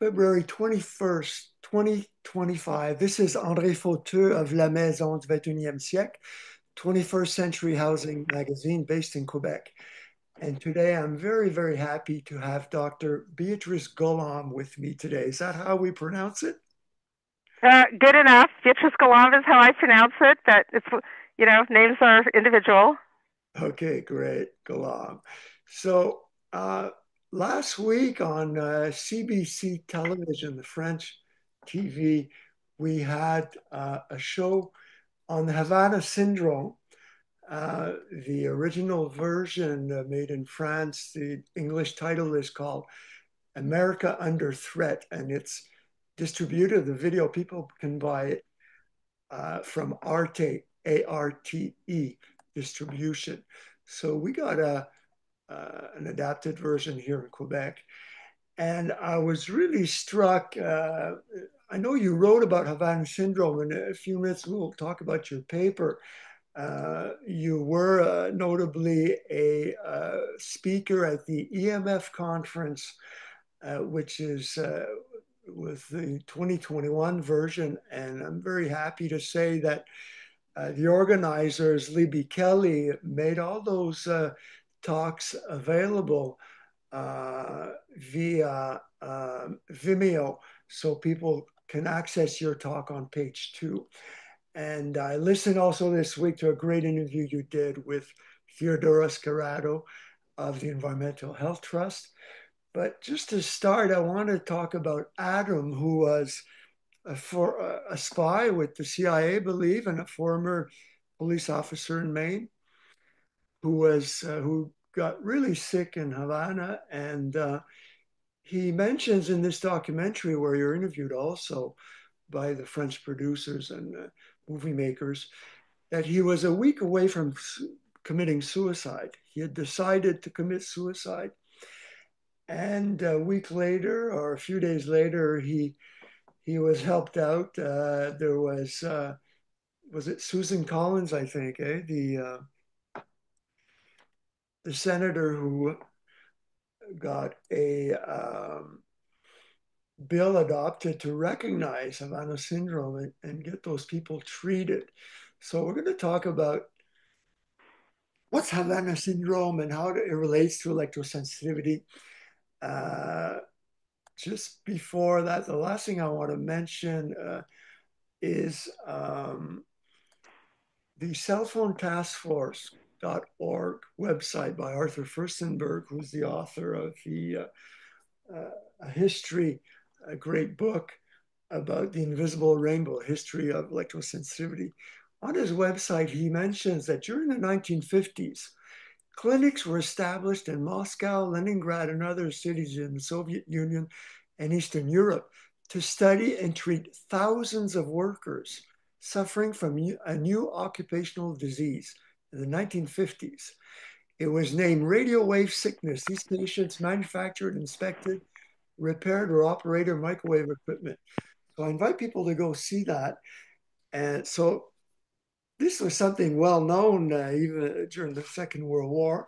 February 21st, 2025. This is André Fauteux of La Maison du 21e siècle, 21st Century Housing magazine based in Quebec. And today I'm very, very happy to have Dr. Beatrice Golomb with me today. Is that how we pronounce it? Good enough. Beatrice Golomb is how I pronounce it, but names are individual. Okay, great. Golomb. So last week on CBC television, the French TV, we had a show on the Havana syndrome. The original version made in France, the English title is called America Under Threat, and it's distributed. The video, people can buy it from Arte, ARTE distribution. So we got an adapted version here in Quebec. And I was really struck. I know you wrote about Havana syndrome. In a few minutes, we'll talk about your paper. You were notably a speaker at the EMF conference, which is with the 2021 version. And I'm very happy to say that the organizers, Libby Kelly, made all those talks available via Vimeo so people can access your talk on page 2. And I listened also this week to a great interview you did with Theodoros Corrado of the Environmental Health Trust. But just to start, I want to talk about Adam, who was a spy with the CIA, I believe, and a former police officer in Maine, who got really sick in Havana. And he mentions in this documentary, where you're interviewed also by the French producers and movie makers, that he was a week away from committing suicide. He had decided to commit suicide. And a week later, or a few days later, he was helped out. There was it Susan Collins, I think, the senator who got a bill adopted to recognize Havana syndrome and get those people treated. So we're going to talk about what's Havana syndrome and how it relates to electrosensitivity. Uh, just before that, the last thing I want to mention is the Cell Phone Task Force.org website by Arthur Furstenberg, who's the author of a history, a great book about the invisible rainbow, history of electrosensitivity. On his website, he mentions that during the 1950s, clinics were established in Moscow, Leningrad, and other cities in the Soviet Union and Eastern Europe to study and treat thousands of workers suffering from a new occupational disease in the 1950s. It was named radio wave sickness. These patients manufactured, inspected, repaired, or operated microwave equipment. So I invite people to go see that. And so this was something well known even during the Second World War.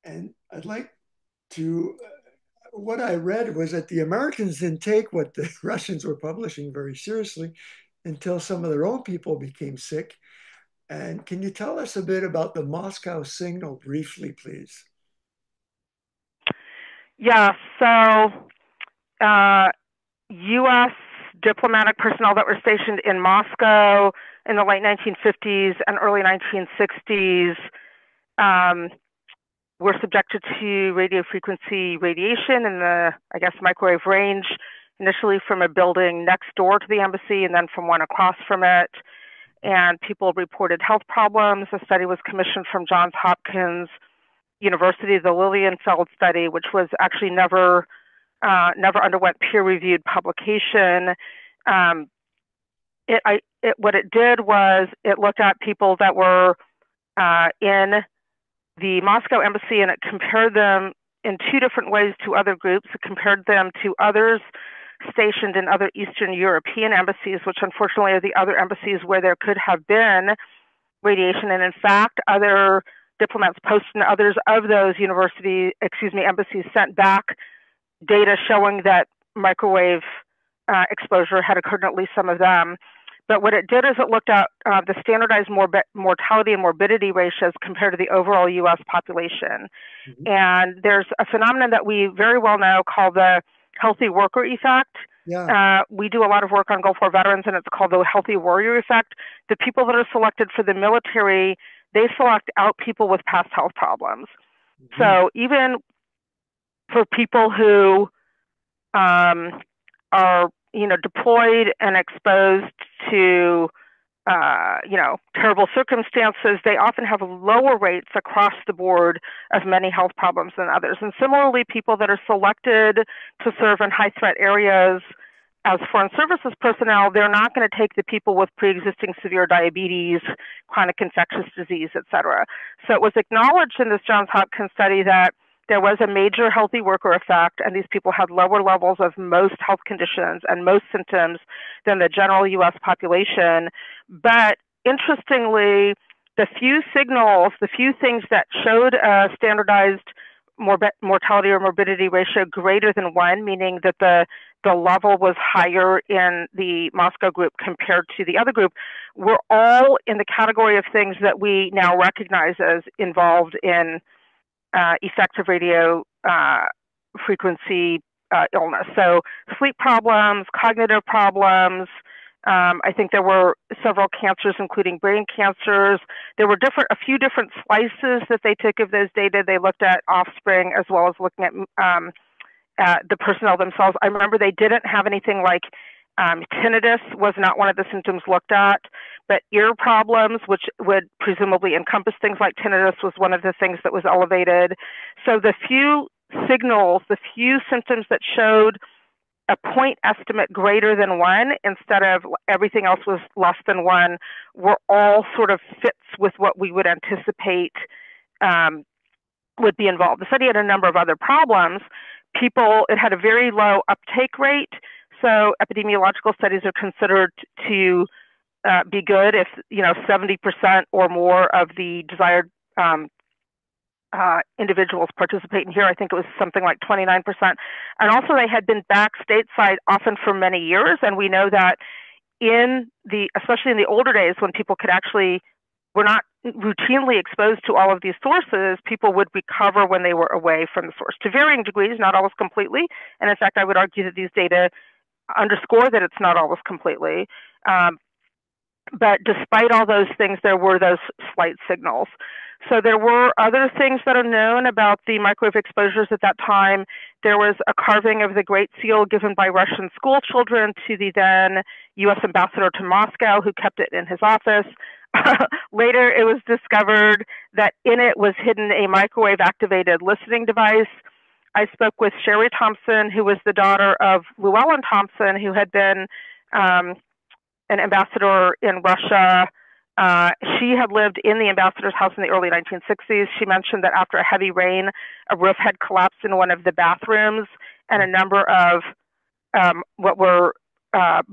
And I'd like to, what I read was that the Americans didn't take what the Russians were publishing very seriously until some of their own people became sick. And can you tell us a bit about the Moscow signal briefly, please? Yeah, so U.S. diplomatic personnel that were stationed in Moscow in the late 1950s and early 1960s were subjected to radiofrequency radiation in the, I guess, microwave range, initially from a building next door to the embassy and then from one across from it. And people reported health problems. A study was commissioned from Johns Hopkins University, the Lilienfeld study, which was actually never underwent peer-reviewed publication. What it did was it looked at people that were in the Moscow embassy, and it compared them in two different ways to other groups. It compared them to others stationed in other Eastern European embassies, which unfortunately are the other embassies where there could have been radiation. And in fact, other diplomats posted in others of those embassies sent back data showing that microwave exposure had occurred in at least some of them. But what it did is it looked at the standardized mortality and morbidity ratios compared to the overall U.S. population. Mhm. And there's a phenomenon that we very well know called the healthy worker effect. Yeah. We do a lot of work on Gulf War veterans, and it's called the healthy warrior effect. The people that are selected for the military, they select out people with past health problems. Mhm. So even for people who are deployed and exposed to terrible circumstances, they often have lower rates across the board of many health problems than others. And similarly, people that are selected to serve in high threat areas as foreign services personnel, they're not going to take the people with pre-existing severe diabetes, chronic infectious disease, et cetera. So it was acknowledged in this Johns Hopkins study that there was a major healthy worker effect, and these people had lower levels of most health conditions and most symptoms than the general U.S. population. But interestingly, the few signals, the few things that showed a standardized mortality or morbidity ratio greater than 1, meaning that the level was higher in the Moscow group compared to the other group, were all in the category of things that we now recognize as involved in effective radio frequency illness. So sleep problems, cognitive problems. I think there were several cancers, including brain cancers. There were a few different slices that they took of those data. They looked at offspring as well as looking at the personnel themselves. I remember they didn't have anything like tinnitus was not one of the symptoms looked at, but ear problems, which would presumably encompass things like tinnitus, was one of the things that was elevated. So the few signals, the few symptoms that showed a point estimate greater than 1 instead of everything else was less than 1 were all sort of fits with what we would anticipate would be involved. The study had a number of other problems. It had a very low uptake rate. So epidemiological studies are considered to be good if 70% or more of the desired individuals participate in here. I think it was something like 29%. And also they had been back stateside often for many years. And we know that especially in the older days when people were not routinely exposed to all of these sources, people would recover when they were away from the source to varying degrees, not always completely. And in fact, I would argue that these data underscore that it's not always completely. But despite all those things, there were those slight signals. So there were other things that are known about the microwave exposures at that time. There was a carving of the Great Seal given by Russian school children to the then U.S. ambassador to Moscow, who kept it in his office. Later, it was discovered that in it was hidden a microwave-activated listening device. I spoke with Sherry Thompson, who was the daughter of Llewellyn Thompson, who had been an ambassador in Russia. She had lived in the ambassador's house in the early 1960s. She mentioned that after a heavy rain, a roof had collapsed in one of the bathrooms, and a number of what were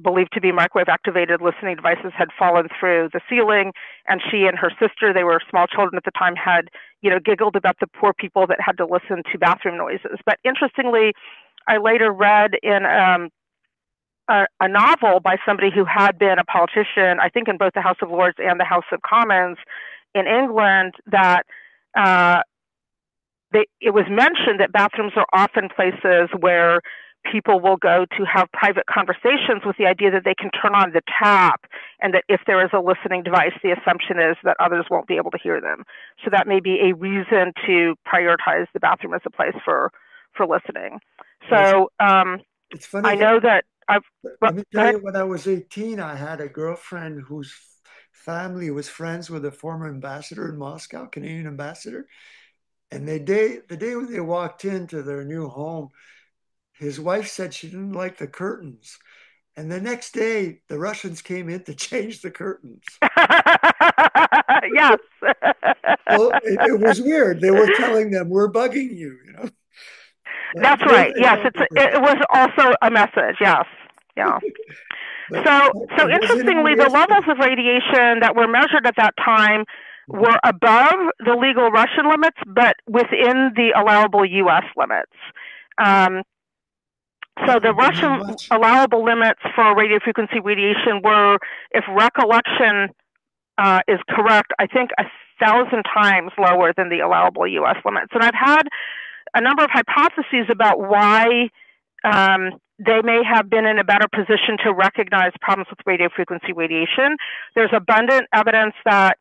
believed to be microwave-activated listening devices had fallen through the ceiling. And she and her sister, they were small children at the time, had giggled about the poor people that had to listen to bathroom noises. But interestingly, I later read in a novel by somebody who had been a politician, I think in both the House of Lords and the House of Commons in England, that it was mentioned that bathrooms are often places where people will go to have private conversations with the idea that they can turn on the tap, and that if there is a listening device, the assumption is that others won't be able to hear them. So that may be a reason to prioritize the bathroom as a place for listening. So it's funny. I know that let me tell you, when I was 18, I had a girlfriend whose family was friends with a former ambassador in Moscow, Canadian ambassador. And the day when they walked into their new home, his wife said she didn't like the curtains. And the next day, the Russians came in to change the curtains. Yes. So it was weird. They were telling them, "We're bugging you," That's right. Yes, it was also a message. Yes. Yeah. So interestingly, the levels of radiation that were measured at that time were above the legal Russian limits, but within the allowable U.S. limits. So the That would be how Russian much? allowable limits for radiofrequency radiation were, if recollection is correct, I think 1,000 times lower than the allowable U.S. limits. And I've had a number of hypotheses about why they may have been in a better position to recognize problems with radiofrequency radiation. There's abundant evidence that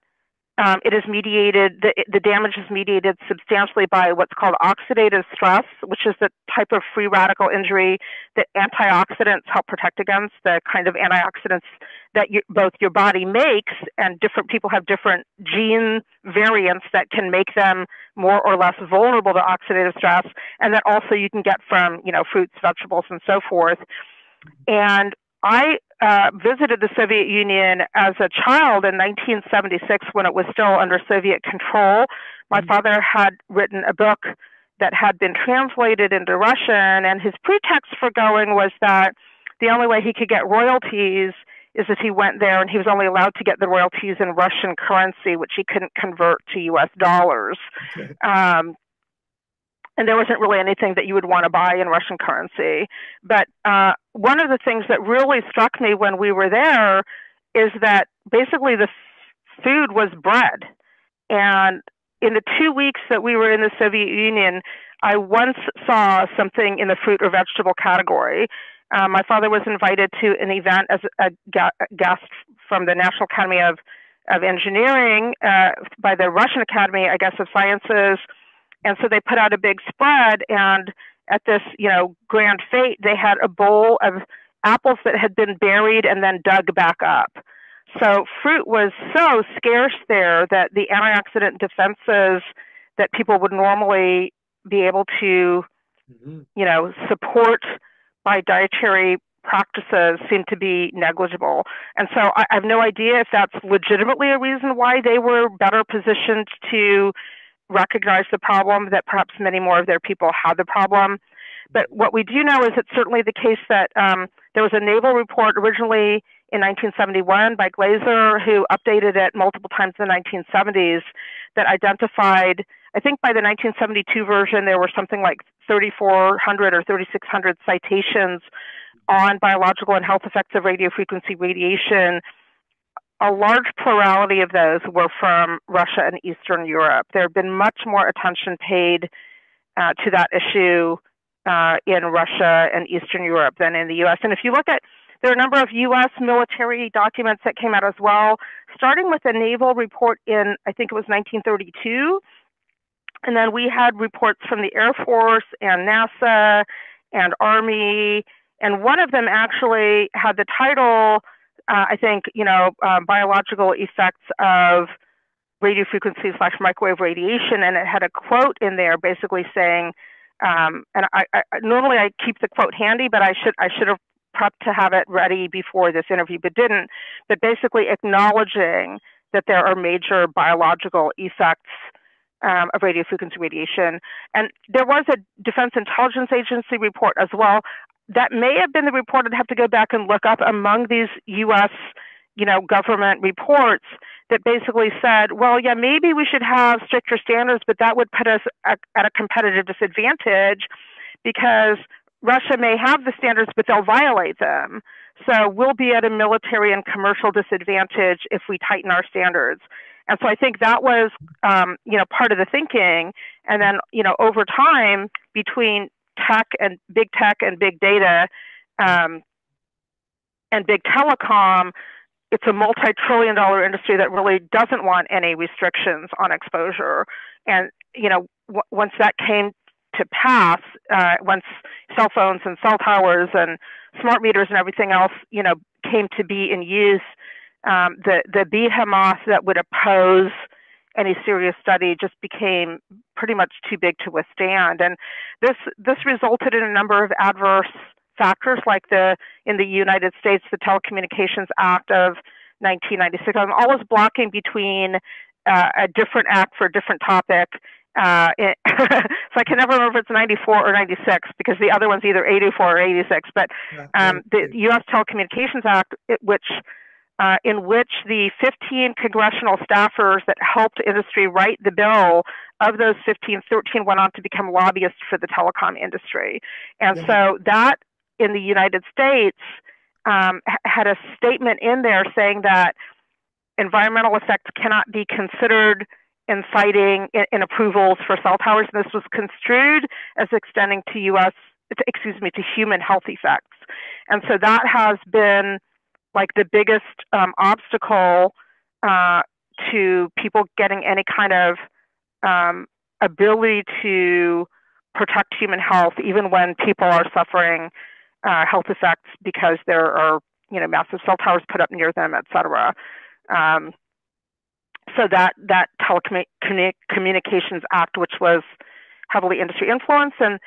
it is mediated, the damage is mediated substantially by what's called oxidative stress, which is the type of free radical injury that antioxidants help protect against, the kind of antioxidants that both your body makes, and different people have different gene variants that can make them more or less vulnerable to oxidative stress, and that also you can get from, fruits, vegetables, and so forth. And I visited the Soviet Union as a child in 1976 when it was still under Soviet control. My father had written a book that had been translated into Russian, and his pretext for going was that the only way he could get royalties is if he went there, and he was only allowed to get the royalties in Russian currency, which he couldn't convert to US dollars. Okay. And there wasn't really anything that you would want to buy in Russian currency. But one of the things that really struck me when we were there is that basically the food was bread. And in the 2 weeks that we were in the Soviet Union, I once saw something in the fruit or vegetable category. My father was invited to an event as a guest from the National Academy of Engineering by the Russian Academy, I guess, of Sciences. And so they put out a big spread, and at this, grand fete, they had a bowl of apples that had been buried and then dug back up. So fruit was so scarce there that the antioxidant defenses that people would normally be able to, support by dietary practices seemed to be negligible. And so I have no idea if that's legitimately a reason why they were better positioned to recognize the problem, that perhaps many more of their people had the problem. But what we do know is it's certainly the case that there was a naval report originally in 1971 by Glaser, who updated it multiple times in the 1970s, that identified, I think by the 1972 version, there were something like 3,400 or 3,600 citations on biological and health effects of radiofrequency radiation. A large plurality of those were from Russia and Eastern Europe. There had been much more attention paid to that issue in Russia and Eastern Europe than in the U.S. And if you look at, there are a number of U.S. military documents that came out as well, starting with a naval report in, I think it was 1932. And then we had reports from the Air Force and NASA and Army. And one of them actually had the title, I think, biological effects of radiofrequency/microwave radiation, and it had a quote in there basically saying, and I normally I keep the quote handy, but I should have prepped to have it ready before this interview, but didn't. But basically acknowledging that there are major biological effects of radiofrequency radiation, and there was a Defense Intelligence Agency report as well. That may have been the report. I'd have to go back and look up among these U.S., government reports that basically said, well, yeah, maybe we should have stricter standards, but that would put us at a competitive disadvantage because Russia may have the standards, but they'll violate them. So we'll be at a military and commercial disadvantage if we tighten our standards. And so I think that was, part of the thinking. And then, over time, between tech and big data and big telecom, it's a multi-trillion-dollar industry that really doesn't want any restrictions on exposure. And, once that came to pass, once cell phones and cell towers and smart meters and everything else, came to be in use, the behemoth that would oppose any serious study just became pretty much too big to withstand. And this resulted in a number of adverse factors, like in the United States, the Telecommunications Act of 1996. I'm always blocking between a different act for a different topic. So I can never remember if it's 94 or 96 because the other one's either 84 or 86. But the U.S. Telecommunications Act, in which the 15 congressional staffers that helped industry write the bill, of those 15, 13 went on to become lobbyists for the telecom industry. And so that in the United States had a statement in there saying that environmental effects cannot be considered in citing in approvals for cell towers. And this was construed as extending to to human health effects. And so that has been like the biggest obstacle to people getting any kind of ability to protect human health, even when people are suffering health effects because there are, massive cell towers put up near them, et cetera. So that Telecommunications Act, which was heavily industry influenced, and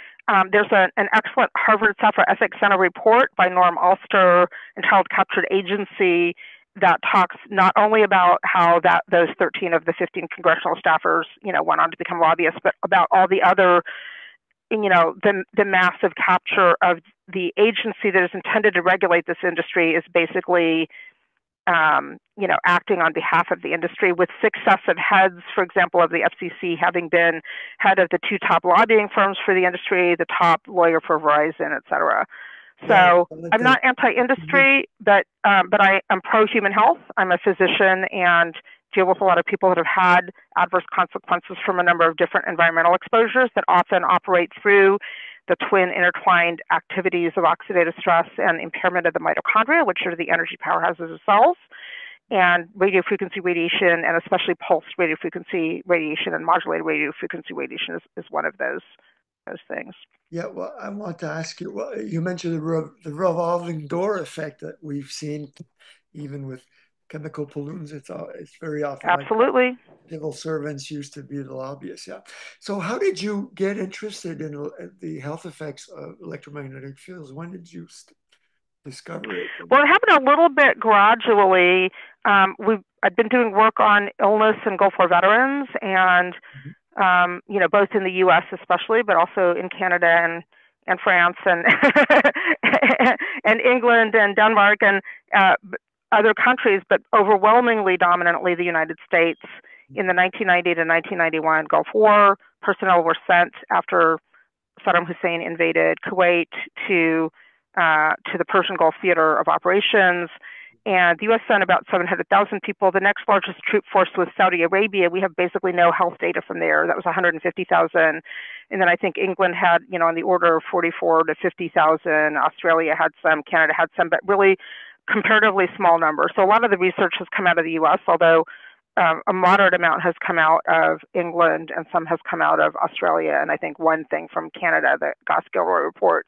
there's an excellent Harvard Software Ethics Center report by Norm Alster and Child Captured Agency that talks not only about how those 13 of the 15 congressional staffers, went on to become lobbyists, but about all the other, the massive capture of the agency that is intended to regulate this industry is basically, acting on behalf of the industry, with successive heads, for example, of the FCC having been head of the two top lobbying firms for the industry, the top lawyer for Verizon, et cetera. So I'm not anti-industry, but I am pro-human health. I'm a physician and deal with a lot of people that have had adverse consequences from a number of different environmental exposures that often operate through the twin intertwined activities of oxidative stress and impairment of the mitochondria, which are the energy powerhouses of cells, and radiofrequency radiation, and especially pulsed radiofrequency radiation and modulated radiofrequency radiation is one of those things. Yeah, well, I want to ask you, well, you mentioned the revolving door effect that we've seen even with chemical pollutants. It's very often absolutely like civil servants used to be the lobbyists. Yeah. So how did you get interested in the health effects of electromagnetic fields? When did you discover it? Well, it happened a little bit gradually. I've been doing work on illness in Gulf War veterans, and both in the U.S. especially, but also in Canada and France and and England and Denmark and other countries, but overwhelmingly dominantly the United States. In the 1990 to 1991 Gulf War, personnel were sent after Saddam Hussein invaded Kuwait to the Persian Gulf Theater of Operations. And the U.S. sent about 700,000 people. The next largest troop force was Saudi Arabia. We have basically no health data from there. That was 150,000. And then I think England had, on the order of 44 to 50,000. Australia had some, Canada had some, but really comparatively small numbers. So a lot of the research has come out of the U.S., although a moderate amount has come out of England and some has come out of Australia, and I think one thing from Canada, the Goss-Gilroy report.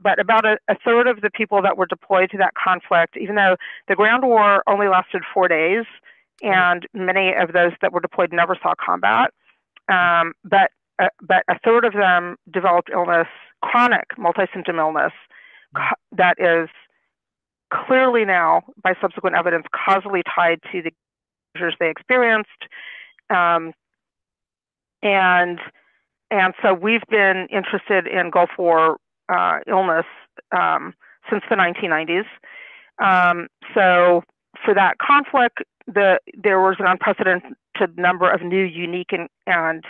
But about a third of the people that were deployed to that conflict, even though the ground war only lasted 4 days, and many of those that were deployed never saw combat, but a third of them developed illness, chronic multi-symptom illness, that is clearly now, by subsequent evidence, causally tied to the exposures they experienced. And so we've been interested in Gulf War illness since the 1990s. So for that conflict, there was an unprecedented number of new, unique, and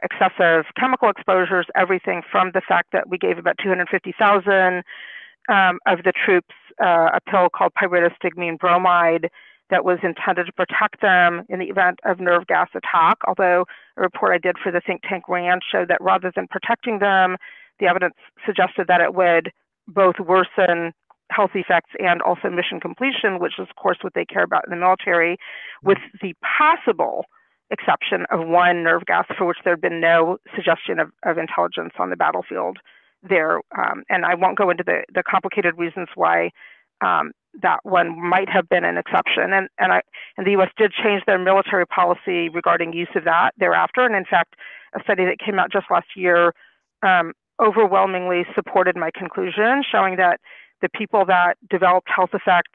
excessive chemical exposures, everything from the fact that we gave about 250,000 of the troops a pill called pyridostigmine bromide that was intended to protect them in the event of nerve gas attack, although a report I did for the think tank RAND showed that rather than protecting them, the evidence suggested that it would both worsen health effects and also mission completion, which is, of course, what they care about in the military, with the possible exception of one nerve gas for which there had been no suggestion of intelligence on the battlefield there. And I won't go into the complicated reasons why that one might have been an exception. And the U.S. did change their military policy regarding use of that thereafter. And in fact, a study that came out just last year overwhelmingly supported my conclusion, showing that the people that developed health effects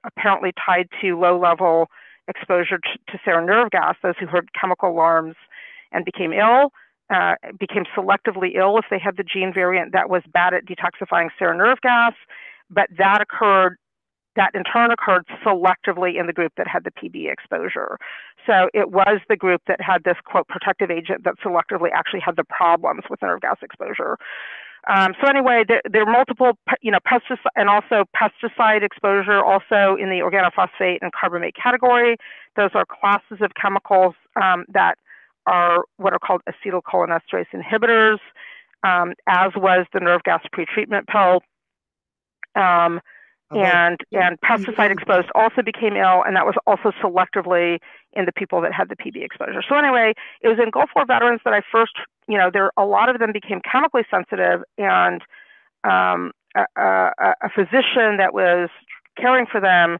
apparently tied to low-level exposure to serum nerve gas, those who heard chemical alarms and became ill, became selectively ill if they had the gene variant that was bad at detoxifying serum nerve gas, but that in turn occurred selectively in the group that had the PB exposure. So it was the group that had this, quote, protective agent that selectively actually had the problems with nerve gas exposure. So anyway, there are multiple, pesticide and also pesticide exposure also in the organophosphate and carbamate category. Those are classes of chemicals that are what are called acetylcholinesterase inhibitors, as was the nerve gas pretreatment pill. And pesticide exposed also became ill, and that was also selectively in the people that had the PB exposure. So anyway, it was in Gulf War veterans that I first, a lot of them became chemically sensitive, and a physician that was caring for them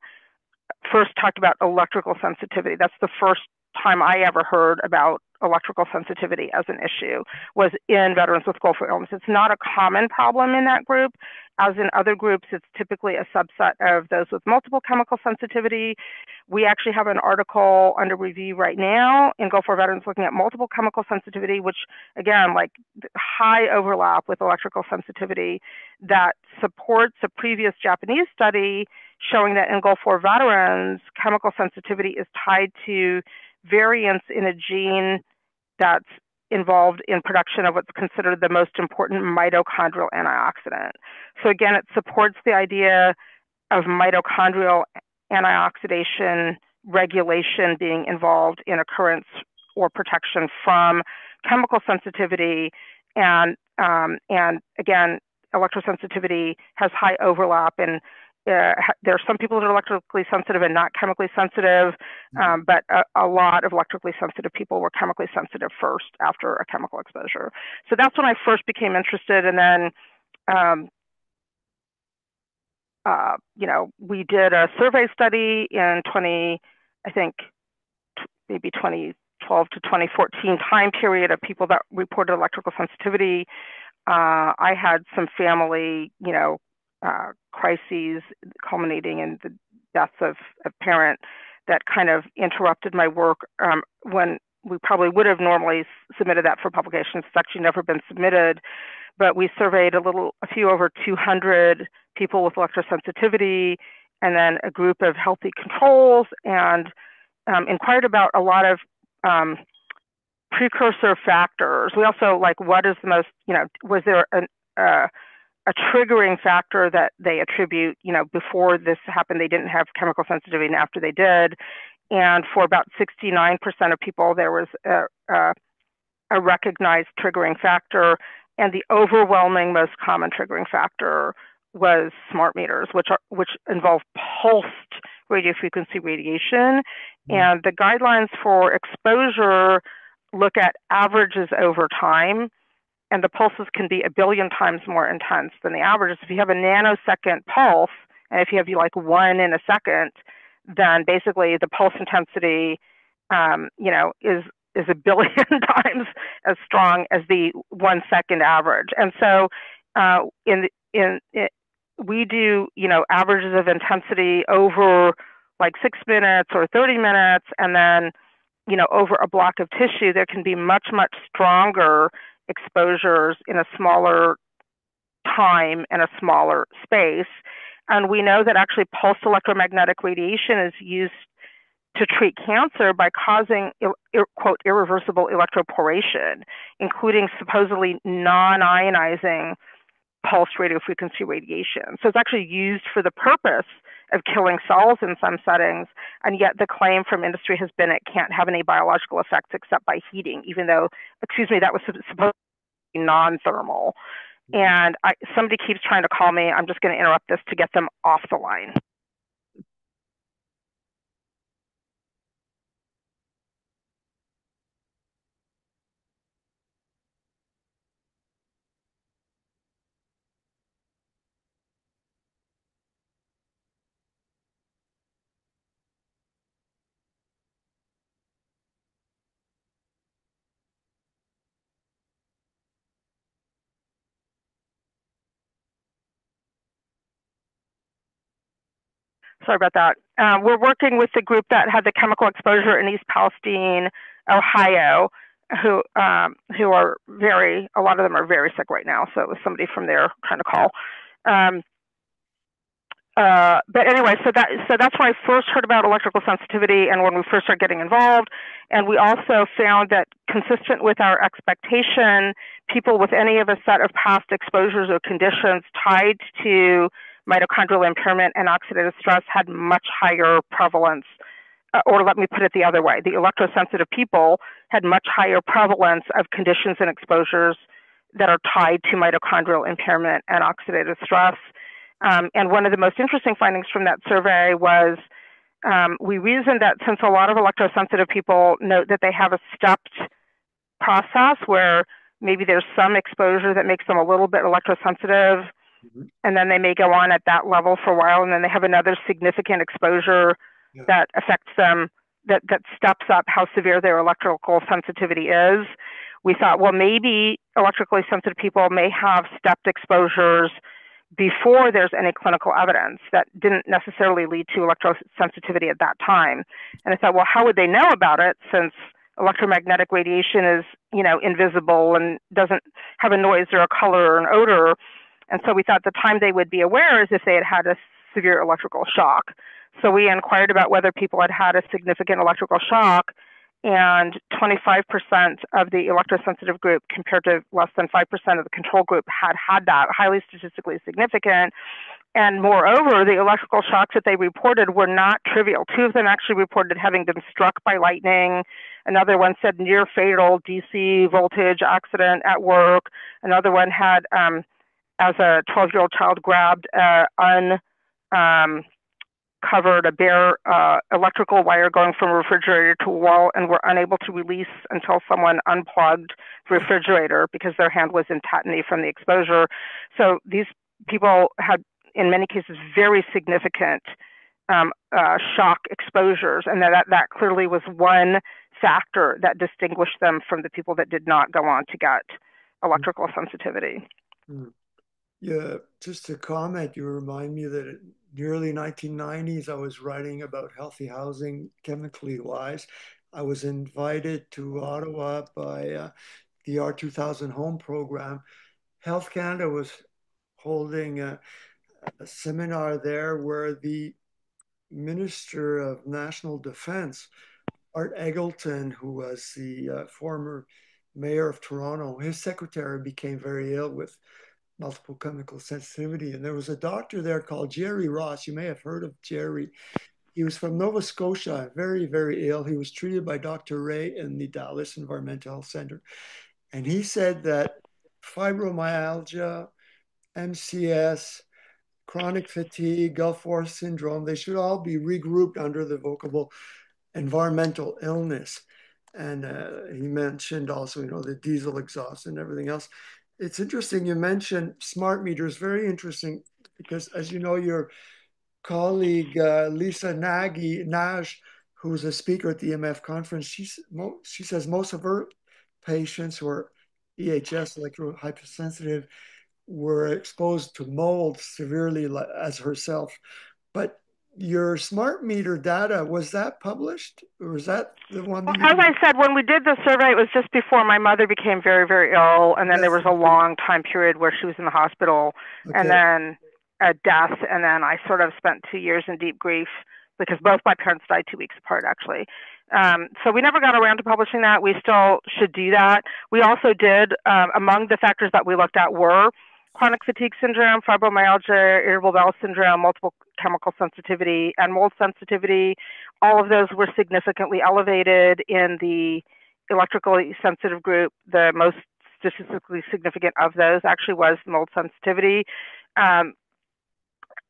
first talked about electrical sensitivity. That's the first time I ever heard about electrical sensitivity as an issue, was in veterans with Gulf War illness. It's not a common problem in that group. As in other groups, it's typically a subset of those with multiple chemical sensitivity. We actually have an article under review right now in Gulf War veterans looking at multiple chemical sensitivity, which again, like high overlap with electrical sensitivity, that supports a previous Japanese study showing that in Gulf War veterans, chemical sensitivity is tied to variants in a gene that's involved in production of what's considered the most important mitochondrial antioxidant. So again, it supports the idea of mitochondrial antioxidation regulation being involved in occurrence or protection from chemical sensitivity. And again, electrosensitivity has high overlap, and there are some people that are electrically sensitive and not chemically sensitive, but a lot of electrically sensitive people were chemically sensitive first after a chemical exposure. So that's when I first became interested. And then, we did a survey study in maybe 2012 to 2014 time period of people that reported electrical sensitivity. I had some family, crises culminating in the deaths of a parent that kind of interrupted my work when we probably would have normally submitted that for publication. It's actually never been submitted, but we surveyed a few over 200 people with electrosensitivity, and then a group of healthy controls, and inquired about a lot of precursor factors. We also what is the most, was there a triggering factor that they attribute, before this happened, they didn't have chemical sensitivity, and after they did. And for about 69% of people, there was a recognized triggering factor. And the overwhelming most common triggering factor was smart meters, which involve pulsed radiofrequency radiation. And the guidelines for exposure look at averages over time, and the pulses can be 1 billion times more intense than the averages. If you have a nanosecond pulse, and if you have one in a second, then basically the pulse intensity, is 1 billion times as strong as the 1 second average. And so, we do, averages of intensity over 6 minutes or 30 minutes, and then, over a block of tissue, there can be much, much stronger exposures in a smaller time and a smaller space. And we know that actually pulsed electromagnetic radiation is used to treat cancer by causing, quote, irreversible electroporation, including supposedly non-ionizing pulsed radiofrequency radiation. So it's actually used for the purpose of killing cells in some settings, and yet the claim from industry has been it can't have any biological effects except by heating, even though, that was supposed to be non-thermal. And somebody keeps trying to call me. I'm just going to interrupt this to get them off the line. Sorry about that. We're working with the group that had the chemical exposure in East Palestine, Ohio, who are a lot of them are very sick right now. So it was somebody from there trying to call. but anyway, so that's when I first heard about electrical sensitivity and when we first started getting involved. And we also found that, consistent with our expectation, people with any of a set of past exposures or conditions tied to mitochondrial impairment and oxidative stress had much higher prevalence. Or let me put it the other way, the electrosensitive people had much higher prevalence of conditions and exposures that are tied to mitochondrial impairment and oxidative stress. And one of the most interesting findings from that survey was we reasoned that since a lot of electrosensitive people note that they have a stepped process where maybe there's some exposure that makes them a little bit electrosensitive, and then they may go on at that level for a while, and then they have another significant exposure that affects them, that steps up how severe their electrical sensitivity is. We thought, well, maybe electrically sensitive people may have stepped exposures before there's any clinical evidence that didn't necessarily lead to electrosensitivity at that time. And I thought, well, how would they know about it, since electromagnetic radiation is, invisible and doesn't have a noise or a color or an odor? And so we thought the time they would be aware is if they had had a severe electrical shock. So we inquired about whether people had had a significant electrical shock, and 25% of the electrosensitive group compared to less than 5% of the control group had that, highly statistically significant. And moreover, the electrical shocks that they reported were not trivial. 2 of them actually reported having been struck by lightning. Another one said near fatal DC voltage accident at work. Another one had, as a 12-year-old child, grabbed covered a bare electrical wire going from a refrigerator to a wall and were unable to release until someone unplugged the refrigerator because their hand was in tetany from the exposure. So these people had, in many cases, very significant shock exposures, and that clearly was one factor that distinguished them from the people that did not go on to get electrical sensitivity. Yeah, just to comment, you remind me that in the early 1990s, I was writing about healthy housing, chemically wise. I was invited to Ottawa by the R2000 Home Program. Health Canada was holding a seminar there where the Minister of National Defense, Art Eggleton, who was the former mayor of Toronto, his secretary became very ill with multiple chemical sensitivity. And there was a doctor there called Jerry Ross. You may have heard of Jerry. He was from Nova Scotia, very, very ill. He was treated by Dr. Ray in the Dallas Environmental Health Center. And he said that fibromyalgia, MCS, chronic fatigue, Gulf War syndrome, they should all be regrouped under the vocable environmental illness. And he mentioned also, the diesel exhaust and everything else. It's interesting you mentioned smart meters, very interesting, because as you know, your colleague, Lisa Naj, who's a speaker at the EMF conference, she says most of her patients who are EHS, electrohypersensitive, were exposed to mold severely as herself. But your smart meter data, was that published, or was that the one that As I said, when we did the survey, it was just before my mother became very, very ill, and then there was a long time period where she was in the hospital, and then a death, and then I sort of spent 2 years in deep grief because both my parents died 2 weeks apart, actually. So we never got around to publishing that. We still should do that. We also did, among the factors that we looked at were chronic fatigue syndrome, fibromyalgia, irritable bowel syndrome, multiple chemical sensitivity, and mold sensitivity. All of those were significantly elevated in the electrically sensitive group. The most statistically significant of those actually was mold sensitivity. And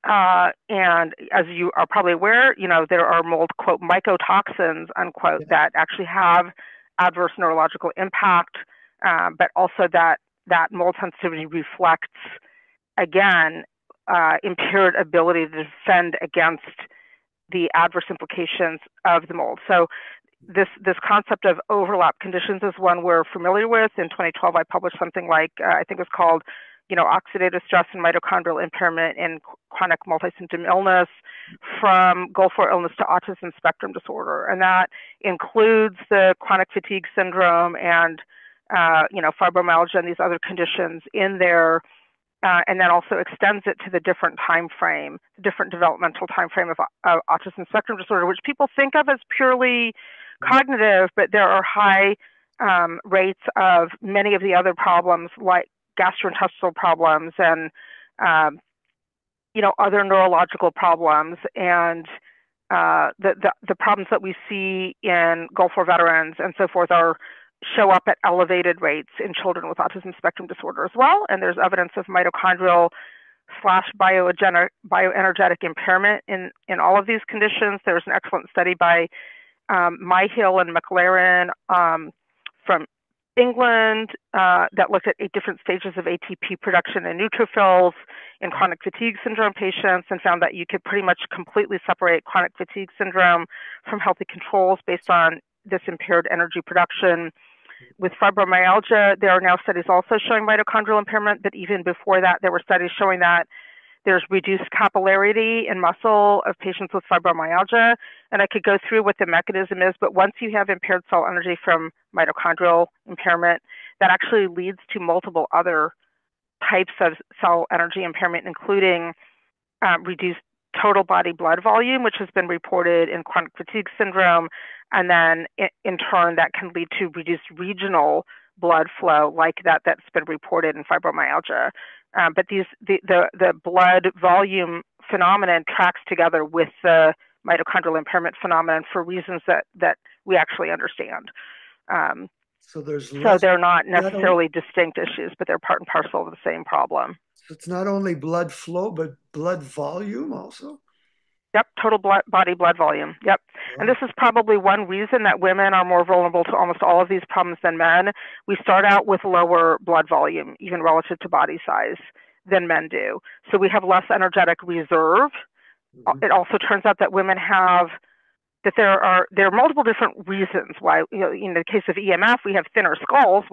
as you are probably aware, there are mold, quote, mycotoxins, unquote, that actually have adverse neurological impact, but also that mold sensitivity reflects, again, impaired ability to defend against the adverse implications of the mold. So this concept of overlap conditions is one we're familiar with. In 2012, I published something like, I think it was called, oxidative stress and mitochondrial impairment in chronic multi-symptom illness, from Gulf War illness to autism spectrum disorder. And that includes the chronic fatigue syndrome and fibromyalgia and these other conditions in there. and then also extends it to the different time frame, different developmental time frame of autism spectrum disorder, which people think of as purely cognitive, but there are high rates of many of the other problems like gastrointestinal problems and other neurological problems, and the problems that we see in Gulf War veterans and so forth show up at elevated rates in children with autism spectrum disorder as well. And there's evidence of mitochondrial / bioenergetic impairment in all of these conditions. There's an excellent study by Myhill and McLaren from England that looked at 8 different stages of ATP production in neutrophils in chronic fatigue syndrome patients, and found that you could pretty much completely separate chronic fatigue syndrome from healthy controls based on this impaired energy production. With fibromyalgia, there are now studies also showing mitochondrial impairment, but even before that, there were studies showing that there's reduced capillarity in muscle of patients with fibromyalgia. And I could go through what the mechanism is, but once you have impaired cell energy from mitochondrial impairment, that actually leads to multiple other types of cell energy impairment, including reduced total body blood volume, which has been reported in chronic fatigue syndrome. And then in turn, that can lead to reduced regional blood flow like that's been reported in fibromyalgia. But the blood volume phenomenon tracks together with the mitochondrial impairment phenomenon for reasons that we actually understand. So they're not necessarily distinct issues, but they're part and parcel of the same problem. So it's not only blood flow, but blood volume also? Yep, total body blood volume. Yep. Wow. And this is probably one reason that women are more vulnerable to almost all of these problems than men. We start out with lower blood volume, even relative to body size, than men do. So we have less energetic reserve. Mm-hmm. It also turns out that women have there are multiple different reasons why. In the case of EMF, we have thinner skulls,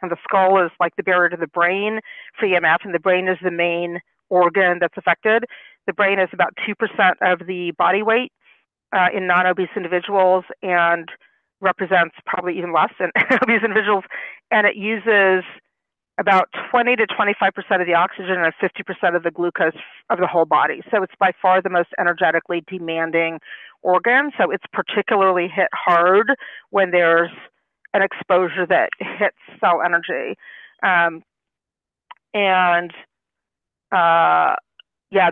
and the skull is like the barrier to the brain for EMF, and the brain is the main organ that's affected. The brain is about 2% of the body weight in non-obese individuals and represents probably even less in obese individuals. And it uses about 20 to 25% of the oxygen and 50% of the glucose of the whole body. So it's by far the most energetically demanding organ. So it's particularly hit hard when there's an exposure that hits cell energy.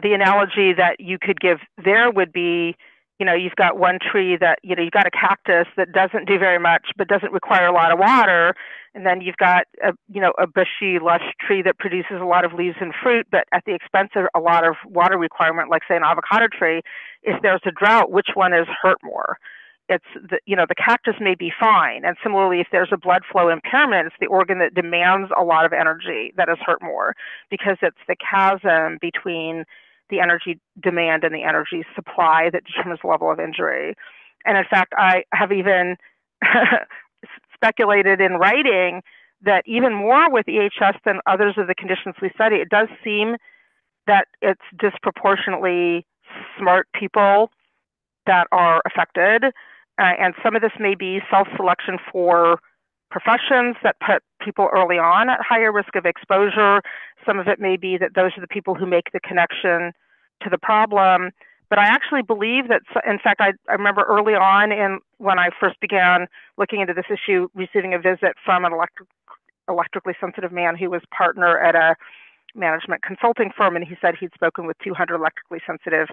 The analogy that you could give there would be, you've got one tree that, you've got a cactus that doesn't do very much, but doesn't require a lot of water. And then you've got a bushy, lush tree that produces a lot of leaves and fruit, but at the expense of a lot of water requirement, like say an avocado tree. If there's a drought, which one is hurt more? It's the cactus may be fine. And similarly, if there's a blood flow impairment, it's the organ that demands a lot of energy that is hurt more, because it's the chasm between the energy demand and the energy supply that determines the level of injury. And in fact, I have even speculated in writing that even more with EHS than others of the conditions we study, it does seem that it's disproportionately smart people that are affected. And some of this may be self-selection for professions that put people early on at higher risk of exposure. Some of it may be that those are the people who make the connection to the problem. But I actually believe that, in fact, I remember early on when I first began looking into this issue, receiving a visit from an electrically sensitive man who was partner at a management consulting firm, and he said he'd spoken with 200 electrically sensitive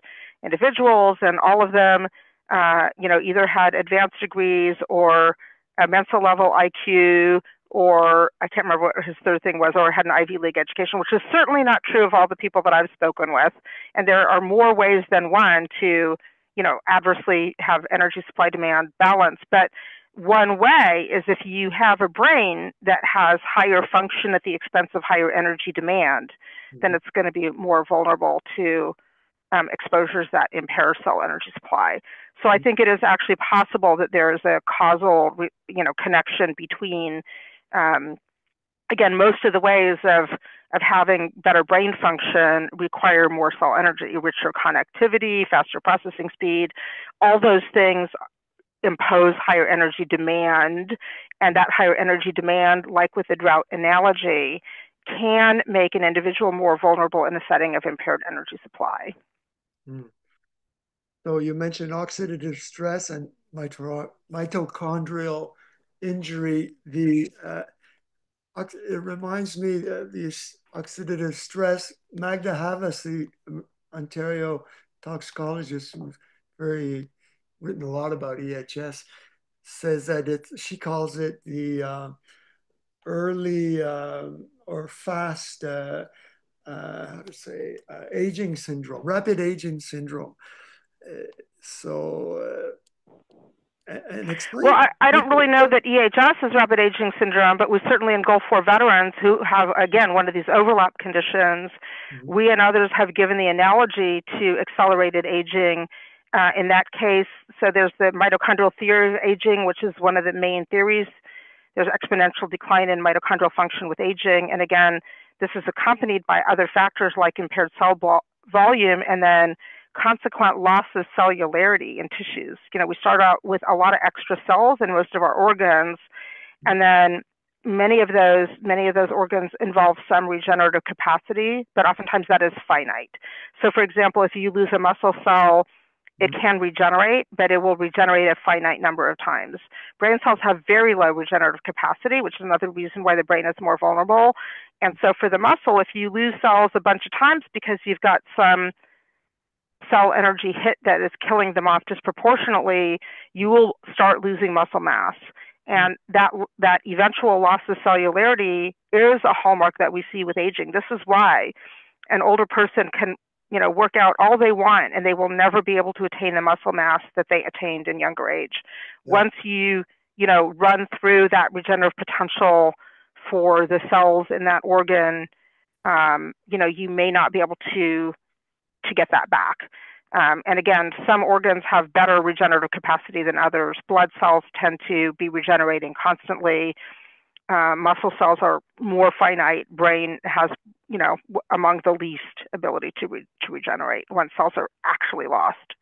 individuals, and all of them either had advanced degrees or a Mensa level IQ, or I can't remember what his third thing was, or had an Ivy League education, which is certainly not true of all the people that I've spoken with. And there are more ways than one to, adversely have energy supply demand balance. But one way is if you have a brain that has higher function at the expense of higher energy demand, then it's going to be more vulnerable to exposures that impair cell energy supply. So I think it is actually possible that there is a causal, connection between, again, most of the ways of having better brain function require more cell energy, richer connectivity, faster processing speed. All those things impose higher energy demand, and that higher energy demand, like with the drought analogy, can make an individual more vulnerable in a setting of impaired energy supply. So you mentioned oxidative stress and mitochondrial injury. It reminds me of the oxidative stress. Magda Havas, the Ontario toxicologist who's written a lot about EHS, says that she calls it the early or fast aging syndrome, rapid aging syndrome. So, and explain. Well, I don't really know that EHS is rapid aging syndrome, but we certainly in Gulf War veterans who have, again, one of these overlap conditions, we and others have given the analogy to accelerated aging in that case. So there's the mitochondrial theory of aging, which is one of the main theories. There's exponential decline in mitochondrial function with aging. And again, this is accompanied by other factors like impaired cell volume and then consequent loss of cellularity in tissues. We start out with a lot of extra cells in most of our organs, and then many of those organs involve some regenerative capacity, but oftentimes that is finite. So for example, if you lose a muscle cell, it can regenerate, but it will regenerate a finite number of times. Brain cells have very low regenerative capacity, which is another reason why the brain is more vulnerable. And so for the muscle, if you lose cells a bunch of times because you've got some cell energy hit that is killing them off disproportionately, you will start losing muscle mass. And that eventual loss of cellularity is a hallmark that we see with aging. This is why an older person can work out all they want, and they will never be able to attain the muscle mass that they attained in younger age. Yeah. Once you run through that regenerative potential for the cells in that organ, you may not be able to get that back. And again, some organs have better regenerative capacity than others. Blood cells tend to be regenerating constantly. Muscle cells are more finite. Brain has, among the least ability to regenerate when cells are actually lost.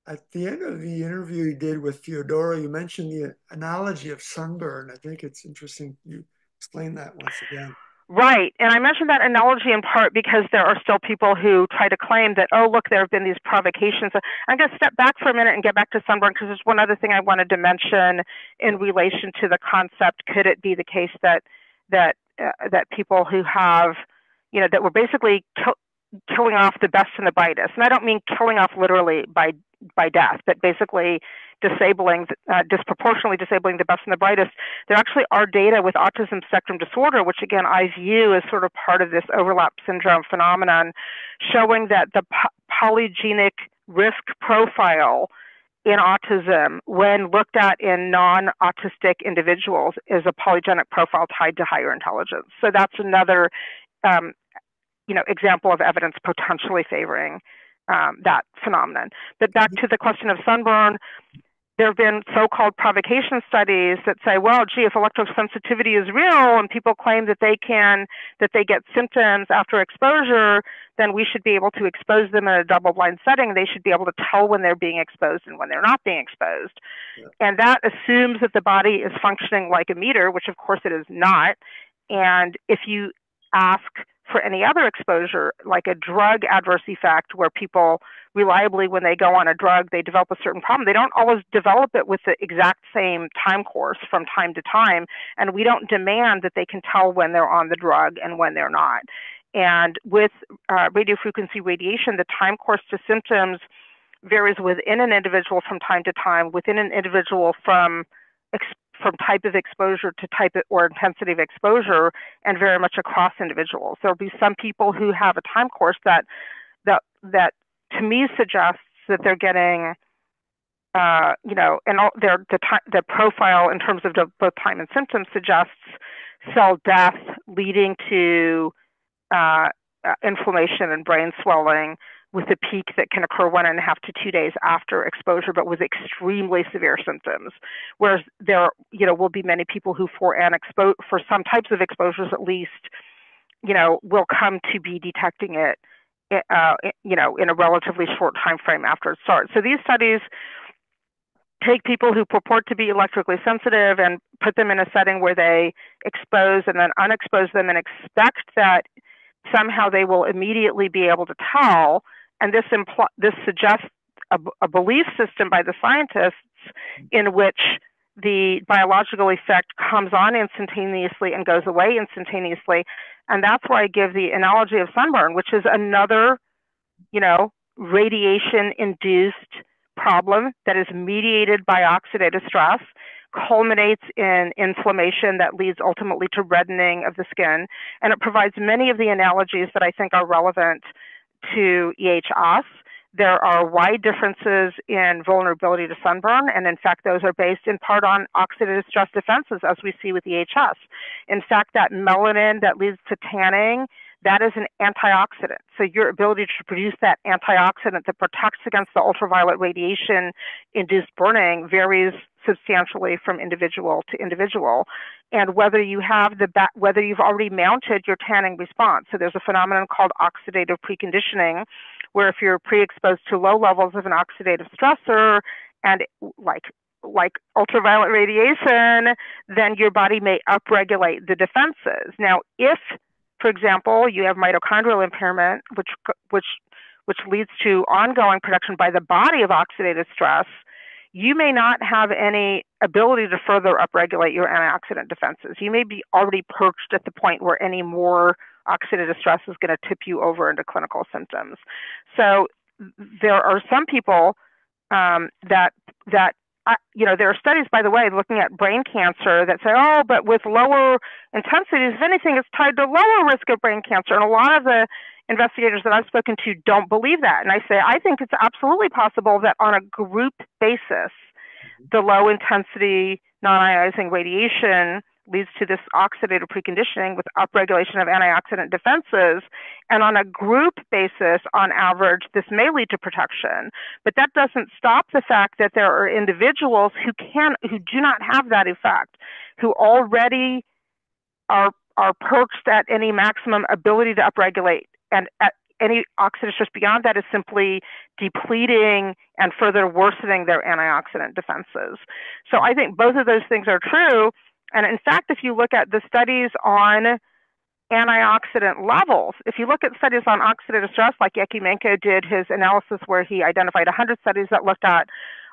At the end of the interview you did with Theodora, you mentioned the analogy of sunburn. I think it's interesting you explain that once again. Right. And I mentioned that analogy in part because there are still people who try to claim that, oh, look, there have been these provocations. I'm going to step back for a minute and get back to sunburn because there's one other thing I wanted to mention in relation to the concept. Could it be the case that people who have, that were basically killing off the best and the brightest, and I don't mean killing off literally by death, but basically disproportionately disabling the best and the brightest. There actually are data with autism spectrum disorder, which again I view as sort of part of this overlap syndrome phenomenon, showing that the polygenic risk profile in autism, when looked at in non-autistic individuals, is a polygenic profile tied to higher intelligence. So that's another example of evidence potentially favoring that phenomenon. But back to the question of sunburn, there have been so-called provocation studies that say, well, gee, if electrosensitivity is real and people claim that they get symptoms after exposure, then we should be able to expose them in a double-blind setting. They should be able to tell when they're being exposed and when they're not being exposed. Yeah. And that assumes that the body is functioning like a meter, which of course it is not. And if you ask for any other exposure, like a drug adverse effect where people reliably, when they go on a drug, they develop a certain problem. They don't always develop it with the exact same time course from time to time, and we don't demand that they can tell when they're on the drug and when they're not. And with radiofrequency radiation, the time course to symptoms varies within an individual from time to time, within an individual from type of exposure to type or intensity of exposure, and very much across individuals. There'll be some people who have a time course that to me suggests that they're getting, and the profile in terms of both time and symptoms suggests cell death leading to inflammation and brain swelling, with a peak that can occur 1.5 to 2 days after exposure, but with extremely severe symptoms. Whereas there, will be many people who, for some types of exposures at least, will come to be detecting it, in a relatively short time frame after it starts. So these studies take people who purport to be electrically sensitive and put them in a setting where they expose and then unexpose them and expect that somehow they will immediately be able to tell. And this suggests a belief system by the scientists in which the biological effect comes on instantaneously and goes away instantaneously. And that's why I give the analogy of sunburn, which is another, radiation-induced problem that is mediated by oxidative stress, culminates in inflammation that leads ultimately to reddening of the skin. And it provides many of the analogies that I think are relevant to EHS. There are wide differences in vulnerability to sunburn, and in fact, those are based in part on oxidative stress defenses, as we see with EHS. In fact, that melanin that leads to tanning, that is an antioxidant. So your ability to produce that antioxidant that protects against the ultraviolet radiation-induced burning varies substantially from individual to individual, and whether you've already mounted your tanning response. So there's a phenomenon called oxidative preconditioning, where if you're pre-exposed to low levels of an oxidative stressor and like ultraviolet radiation, then your body may upregulate the defenses. Now, if, for example, you have mitochondrial impairment, which leads to ongoing production by the body of oxidative stress, you may not have any ability to further upregulate your antioxidant defenses. You may be already perched at the point where any more oxidative stress is going to tip you over into clinical symptoms. So there are some people there are studies, by the way, looking at brain cancer that say, oh, but with lower intensities, if anything, it's tied to lower risk of brain cancer. And a lot of the investigators that I've spoken to don't believe that. And I say, I think it's absolutely possible that on a group basis, the low intensity non-ionizing radiation leads to this oxidative preconditioning with upregulation of antioxidant defenses. And on a group basis, on average, this may lead to protection. But that doesn't stop the fact that there are individuals who do not have that effect, who already are perched at any maximum ability to upregulate. And at any oxidative stress beyond that is simply depleting and further worsening their antioxidant defenses. So I think both of those things are true. And in fact, if you look at the studies on antioxidant levels, if you look at studies on oxidative stress, like Economist did his analysis where he identified 100 studies that looked at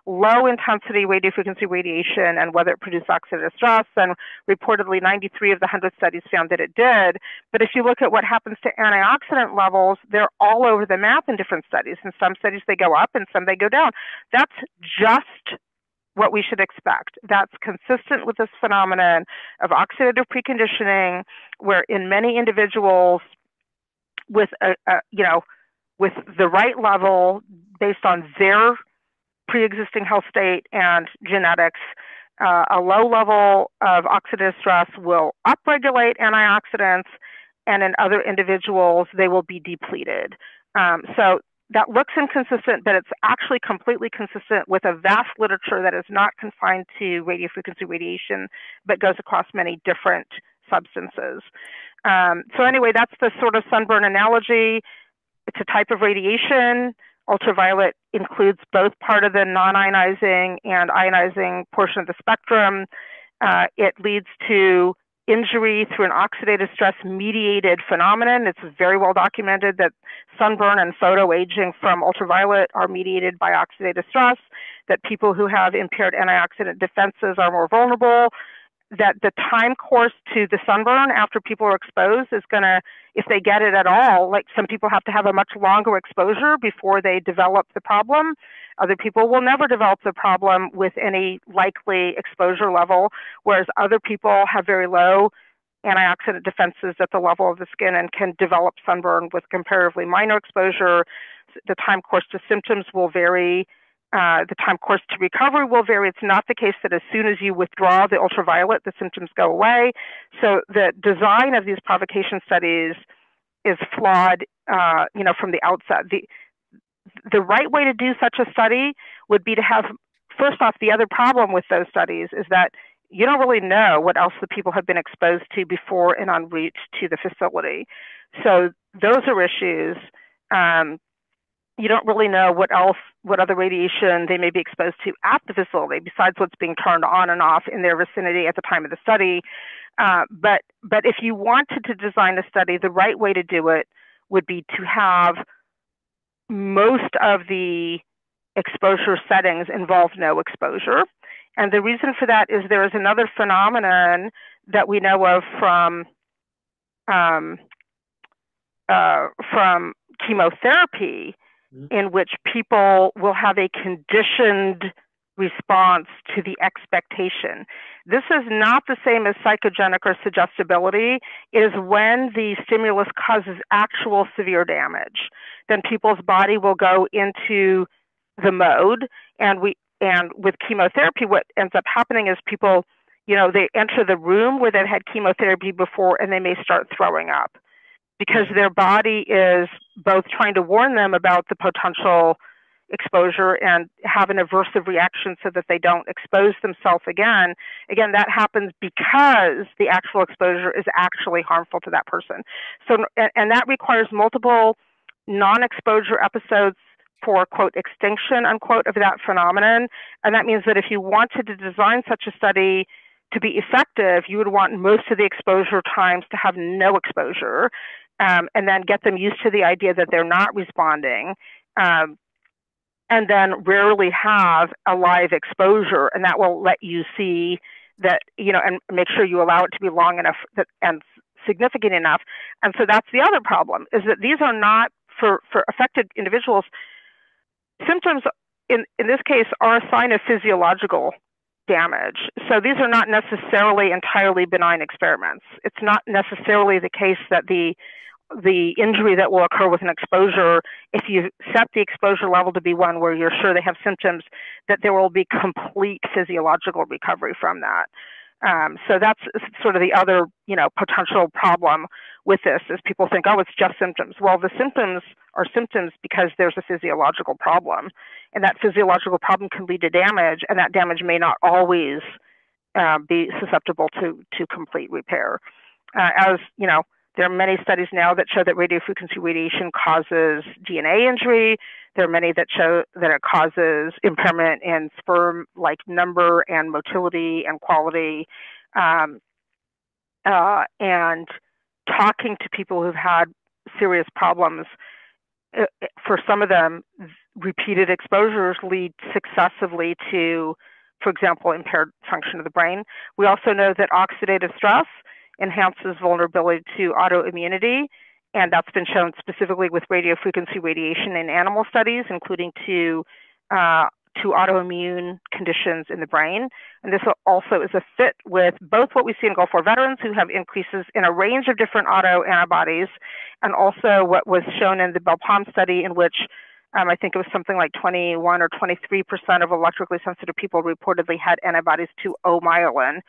low intensity radiofrequency radiation and whether it produced oxidative stress, and reportedly 93 of the 100 studies found that it did. But if you look at what happens to antioxidant levels, they're all over the map in different studies. In some studies they go up and some they go down. That's just what we should expect. That's consistent with this phenomenon of oxidative preconditioning, where in many individuals with with the right level based on their pre-existing health state and genetics, a low level of oxidative stress will upregulate antioxidants, and in other individuals they will be depleted. So that looks inconsistent, but it's actually completely consistent with a vast literature that is not confined to radiofrequency radiation, but goes across many different substances. So anyway, that's the sort of sunburn analogy. It's a type of radiation. Ultraviolet includes both part of the non-ionizing and ionizing portion of the spectrum. It leads to injury through an oxidative stress mediated phenomenon. It's very well documented that sunburn and photoaging from ultraviolet are mediated by oxidative stress, that people who have impaired antioxidant defenses are more vulnerable, that the time course to the sunburn after people are exposed is going to, if they get it at all, like some people have to have a much longer exposure before they develop the problem. Other people will never develop the problem with any likely exposure level, whereas other people have very low antioxidant defenses at the level of the skin and can develop sunburn with comparatively minor exposure. The time course to symptoms will vary. The time course to recovery will vary. It's not the case that as soon as you withdraw the ultraviolet, the symptoms go away. So the design of these provocation studies is flawed, from the outset. The right way to do such a study would be to have, first off, the other problem with those studies is that you don't really know what else the people have been exposed to before and en route to the facility. So those are issues. you don't really know what other radiation they may be exposed to at the facility besides what's being turned on and off in their vicinity at the time of the study. But if you wanted to design a study, the right way to do it would be to have most of the exposure settings involve no exposure. And the reason for that is there is another phenomenon that we know of from chemotherapy, in which people will have a conditioned response to the expectation. This is not the same as psychogenic or suggestibility. It is when the stimulus causes actual severe damage, then people's body will go into the mode. And with chemotherapy, what ends up happening is people, they enter the room where they've had chemotherapy before and they may start throwing up because their body is both trying to warn them about the potential exposure and have an aversive reaction so that they don't expose themselves again. Again, that happens because the actual exposure is actually harmful to that person. So, and that requires multiple non-exposure episodes for, quote, extinction, unquote, of that phenomenon. And that means that if you wanted to design such a study to be effective, you would want most of the exposure times to have no exposure, and then get them used to the idea that they're not responding, and then rarely have a live exposure. And that will let you see that, and make sure you allow it to be long enough and significant enough. And so that's the other problem, is that these are not, for affected individuals, symptoms in this case are a sign of physiological damage. So these are not necessarily entirely benign experiments. It's not necessarily the case that the injury that will occur with an exposure, if you set the exposure level to be one where you're sure they have symptoms, that there will be complete physiological recovery from that. So that's sort of the other, potential problem with this, is people think, oh, it's just symptoms. Well, the symptoms are symptoms because there's a physiological problem, and that physiological problem can lead to damage, and that damage may not always be susceptible to complete repair. As you know, there are many studies now that show that radiofrequency radiation causes DNA injury. There are many that show that it causes impairment in sperm-like number and motility and quality. And talking to people who've had serious problems, for some of them, repeated exposures lead successively to, for example, impaired function of the brain. We also know that oxidative stress enhances vulnerability to autoimmunity, and that's been shown specifically with radiofrequency radiation in animal studies, including to autoimmune conditions in the brain. And this also is a fit with both what we see in Gulf War veterans who have increases in a range of different autoantibodies, and also what was shown in the Belpom study, in which I think it was something like 21 or 23% of electrically sensitive people reportedly had antibodies to O-myelin,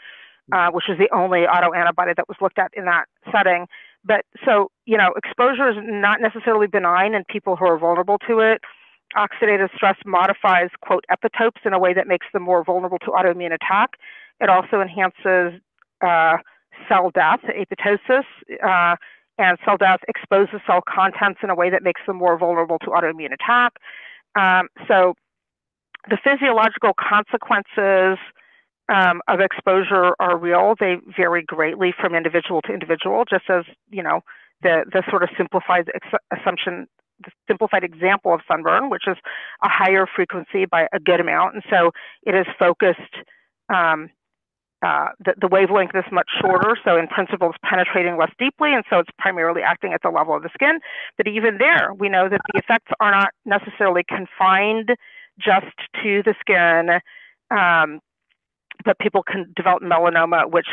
which is the only autoantibody that was looked at in that setting. But so, exposure is not necessarily benign in people who are vulnerable to it. Oxidative stress modifies, quote, epitopes in a way that makes them more vulnerable to autoimmune attack. It also enhances cell death, apoptosis, and cell death exposes cell contents in a way that makes them more vulnerable to autoimmune attack. So the physiological consequences of exposure are real. They vary greatly from individual to individual, just as, the sort of simplified assumption, the simplified example of sunburn, which is a higher frequency by a good amount. And so it is focused, the wavelength is much shorter. So in principle, it's penetrating less deeply. And so it's primarily acting at the level of the skin. But even there, we know that the effects are not necessarily confined just to the skin, but people can develop melanoma, which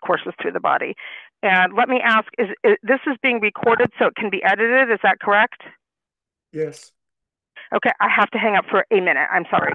courses through the body. And let me ask, this is being recorded so it can be edited, is that correct? Yes. Okay, I have to hang up for a minute. I'm sorry.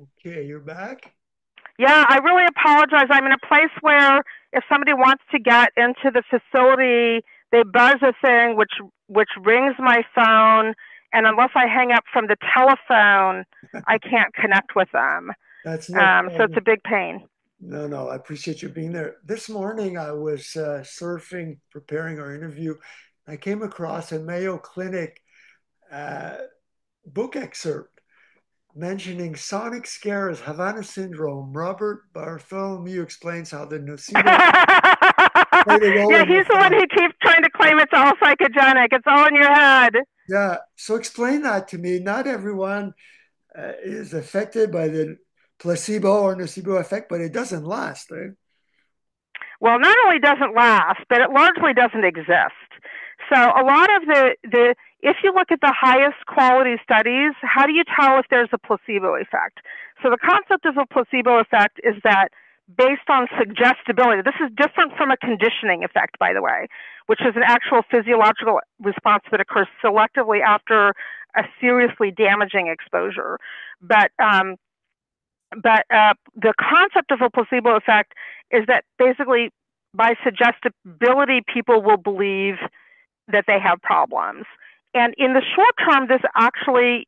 Okay, you're back? Yeah, I really apologize. I'm in a place where if somebody wants to get into the facility, they buzz a thing which rings my phone, and unless I hang up from the telephone, I can't connect with them. That's no So it's a problem. big pain. No, no, I appreciate you being there. This morning I was surfing, preparing our interview. I came across a Mayo Clinic uh, book excerpt mentioning sonic scares, Havana syndrome. Robert Bartholomew explains how the nocebo played a role Yeah, in the he's the one effect. who keeps trying to claim it's all psychogenic. It's all in your head. Yeah, so explain that to me. Not everyone is affected by the placebo or nocebo effect, but it doesn't last, right? Well, not only doesn't last, but it largely doesn't exist. So a lot of the if you look at the highest quality studies, how do you tell if there's a placebo effect? So the concept of a placebo effect is that based on suggestibility, this is different from a conditioning effect, by the way, which is an actual physiological response that occurs selectively after a seriously damaging exposure. But the concept of a placebo effect is that basically by suggestibility, people will believe that they have problems. And in the short term, this actually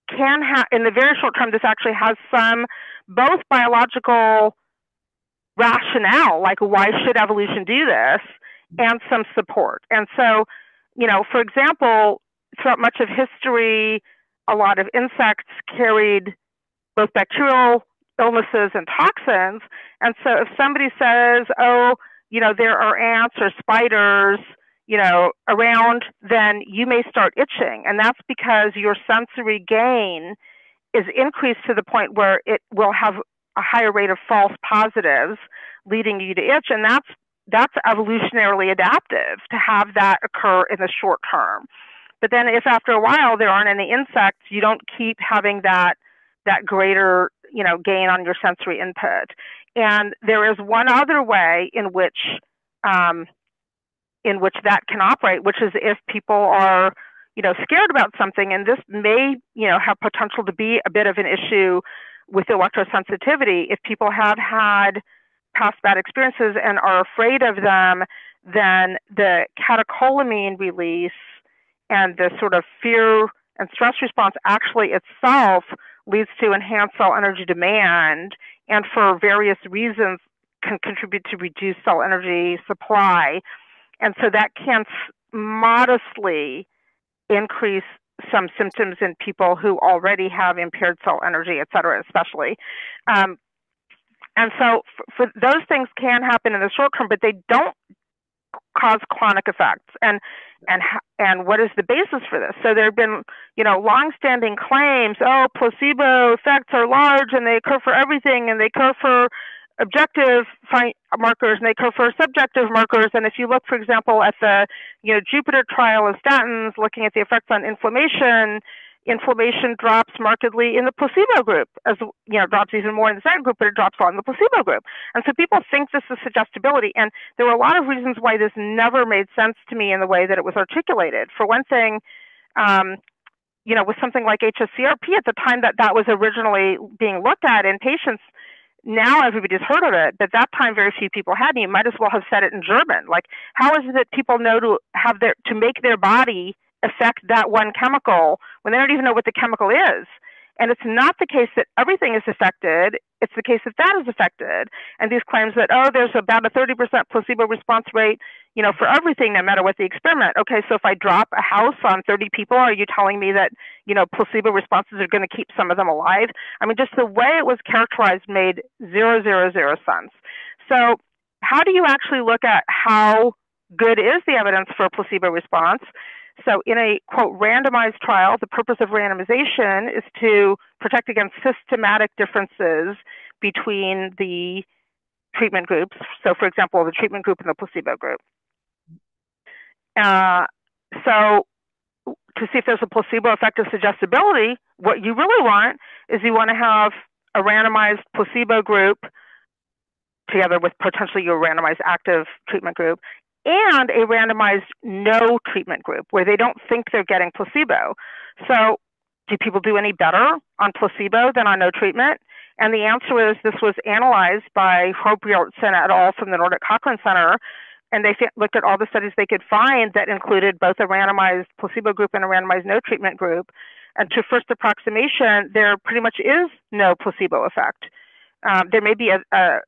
can have, in the very short term, this actually has some both biological rationale, like why should evolution do this, and some support. And so, for example, throughout much of history, a lot of insects carried both bacterial illnesses and toxins. And so if somebody says, oh, there are ants or spiders, around, then you may start itching. And that's because your sensory gain is increased to the point where it will have a higher rate of false positives leading you to itch. And that's evolutionarily adaptive to have that occur in the short term. But then if after a while there aren't any insects, you don't keep having that greater, gain on your sensory input. And there is one other way in which that can operate, which is if people are, scared about something, and this may, have potential to be a bit of an issue with electrosensitivity. If people have had past bad experiences and are afraid of them, then the catecholamine release and the sort of fear and stress response actually itself leads to enhanced cell energy demand, and for various reasons can contribute to reduced cell energy supply. And so that can modestly increase some symptoms in people who already have impaired cell energy, et cetera, especially. And so for those things can happen in the short term, but they don't cause chronic effects. And what is the basis for this? So there have been, longstanding claims, placebo effects are large and they occur for everything, and they occur for objective markers and they occur for subjective markers. And if you look, for example, at the, Jupiter trial of statins, looking at the effects on inflammation drops markedly in the placebo group, as drops even more in the statin group, but it drops a lot in the placebo group. And so people think this is suggestibility, and there were a lot of reasons why this never made sense to me in the way that it was articulated. For one thing, with something like HSCRP at the time that was originally being looked at in patients, now everybody's heard of it, but at that time very few people had, and you might as well have said it in German. Like, how is it that people know to make their body affect that one chemical when they don't even know what the chemical is? And it's not the case that everything is affected. It's the case that that is affected. And these claims that, there's about a 30% placebo response rate, for everything, no matter what the experiment. Okay, so if I drop a house on 30 people, are you telling me that, placebo responses are going to keep some of them alive? I mean, just the way it was characterized made zero sense. So how do you actually look at how good is the evidence for a placebo response? So in a, quote, randomized trial, the purpose of randomization is to protect against systematic differences between the treatment groups. So, for example, the treatment group and the placebo group. So to see if there's a placebo effect of suggestibility, what you really want is you want to have a randomized placebo group together with potentially your randomized active treatment group, and a randomized no treatment group where they don't think they're getting placebo. So do people do any better on placebo than on no treatment? And the answer is this was analyzed by Hobjortsen et al. From the Nordic Cochrane Center, and they looked at all the studies they could find that included both a randomized placebo group and a randomized no treatment group. And to first approximation, there pretty much is no placebo effect. There may be a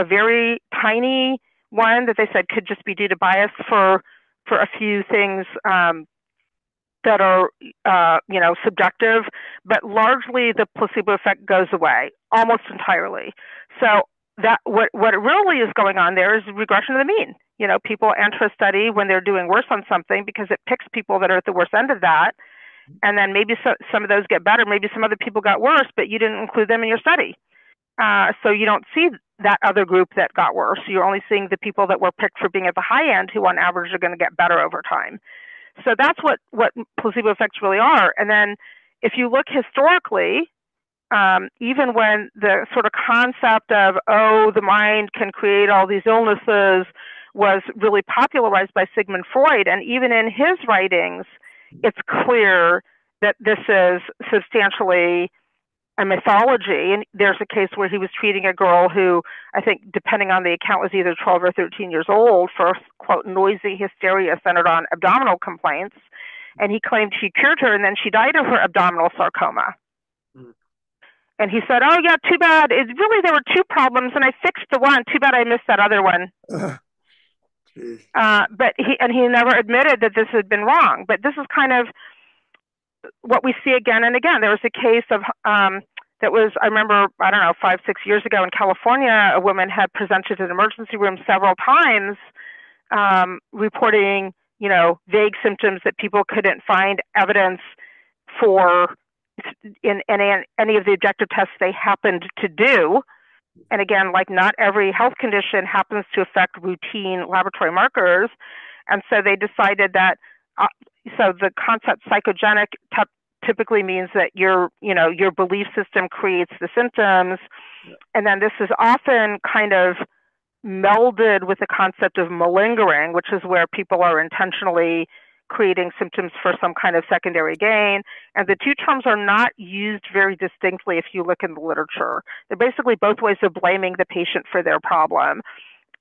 very tiny one that they said could just be due to bias for a few things that are subjective, but largely the placebo effect goes away almost entirely. So that what really is going on there is regression of the mean. People enter a study when they're doing worse on something because it picks people that are at the worst end of that, and then maybe some of those get better. Maybe some other people got worse, but you didn't include them in your study. So you don't see that other group that got worse. You're only seeing the people that were picked for being at the high end, who on average are going to get better over time. So that's what placebo effects really are. And then if you look historically, even when the sort of concept of, the mind can create all these illnesses was really popularized by Sigmund Freud, and even in his writings, it's clear that this is substantially a mythology. And there's a case where he was treating a girl who, I think, depending on the account, was either 12 or 13 years old for, quote, noisy hysteria centered on abdominal complaints. And he claimed he cured her, and then she died of her abdominal sarcoma. Mm. And he said, oh, yeah, too bad. Really, there were two problems, and I fixed the one. Too bad I missed that other one. But he never admitted that this had been wrong. But this is kind of what we see again and again. There was a case of that was, I remember, 5-6 years ago in California, a woman had presented to the emergency room several times, reporting, vague symptoms that people couldn't find evidence for in any of the objective tests they happened to do. And again, like not every health condition happens to affect routine laboratory markers. And so they decided that, so the concept psychogenic typically means that your belief system creates the symptoms. And then this is often kind of melded with the concept of malingering, which is where people are intentionally creating symptoms for some kind of secondary gain. And the two terms are not used very distinctly if you look in the literature. They're basically both ways of blaming the patient for their problem.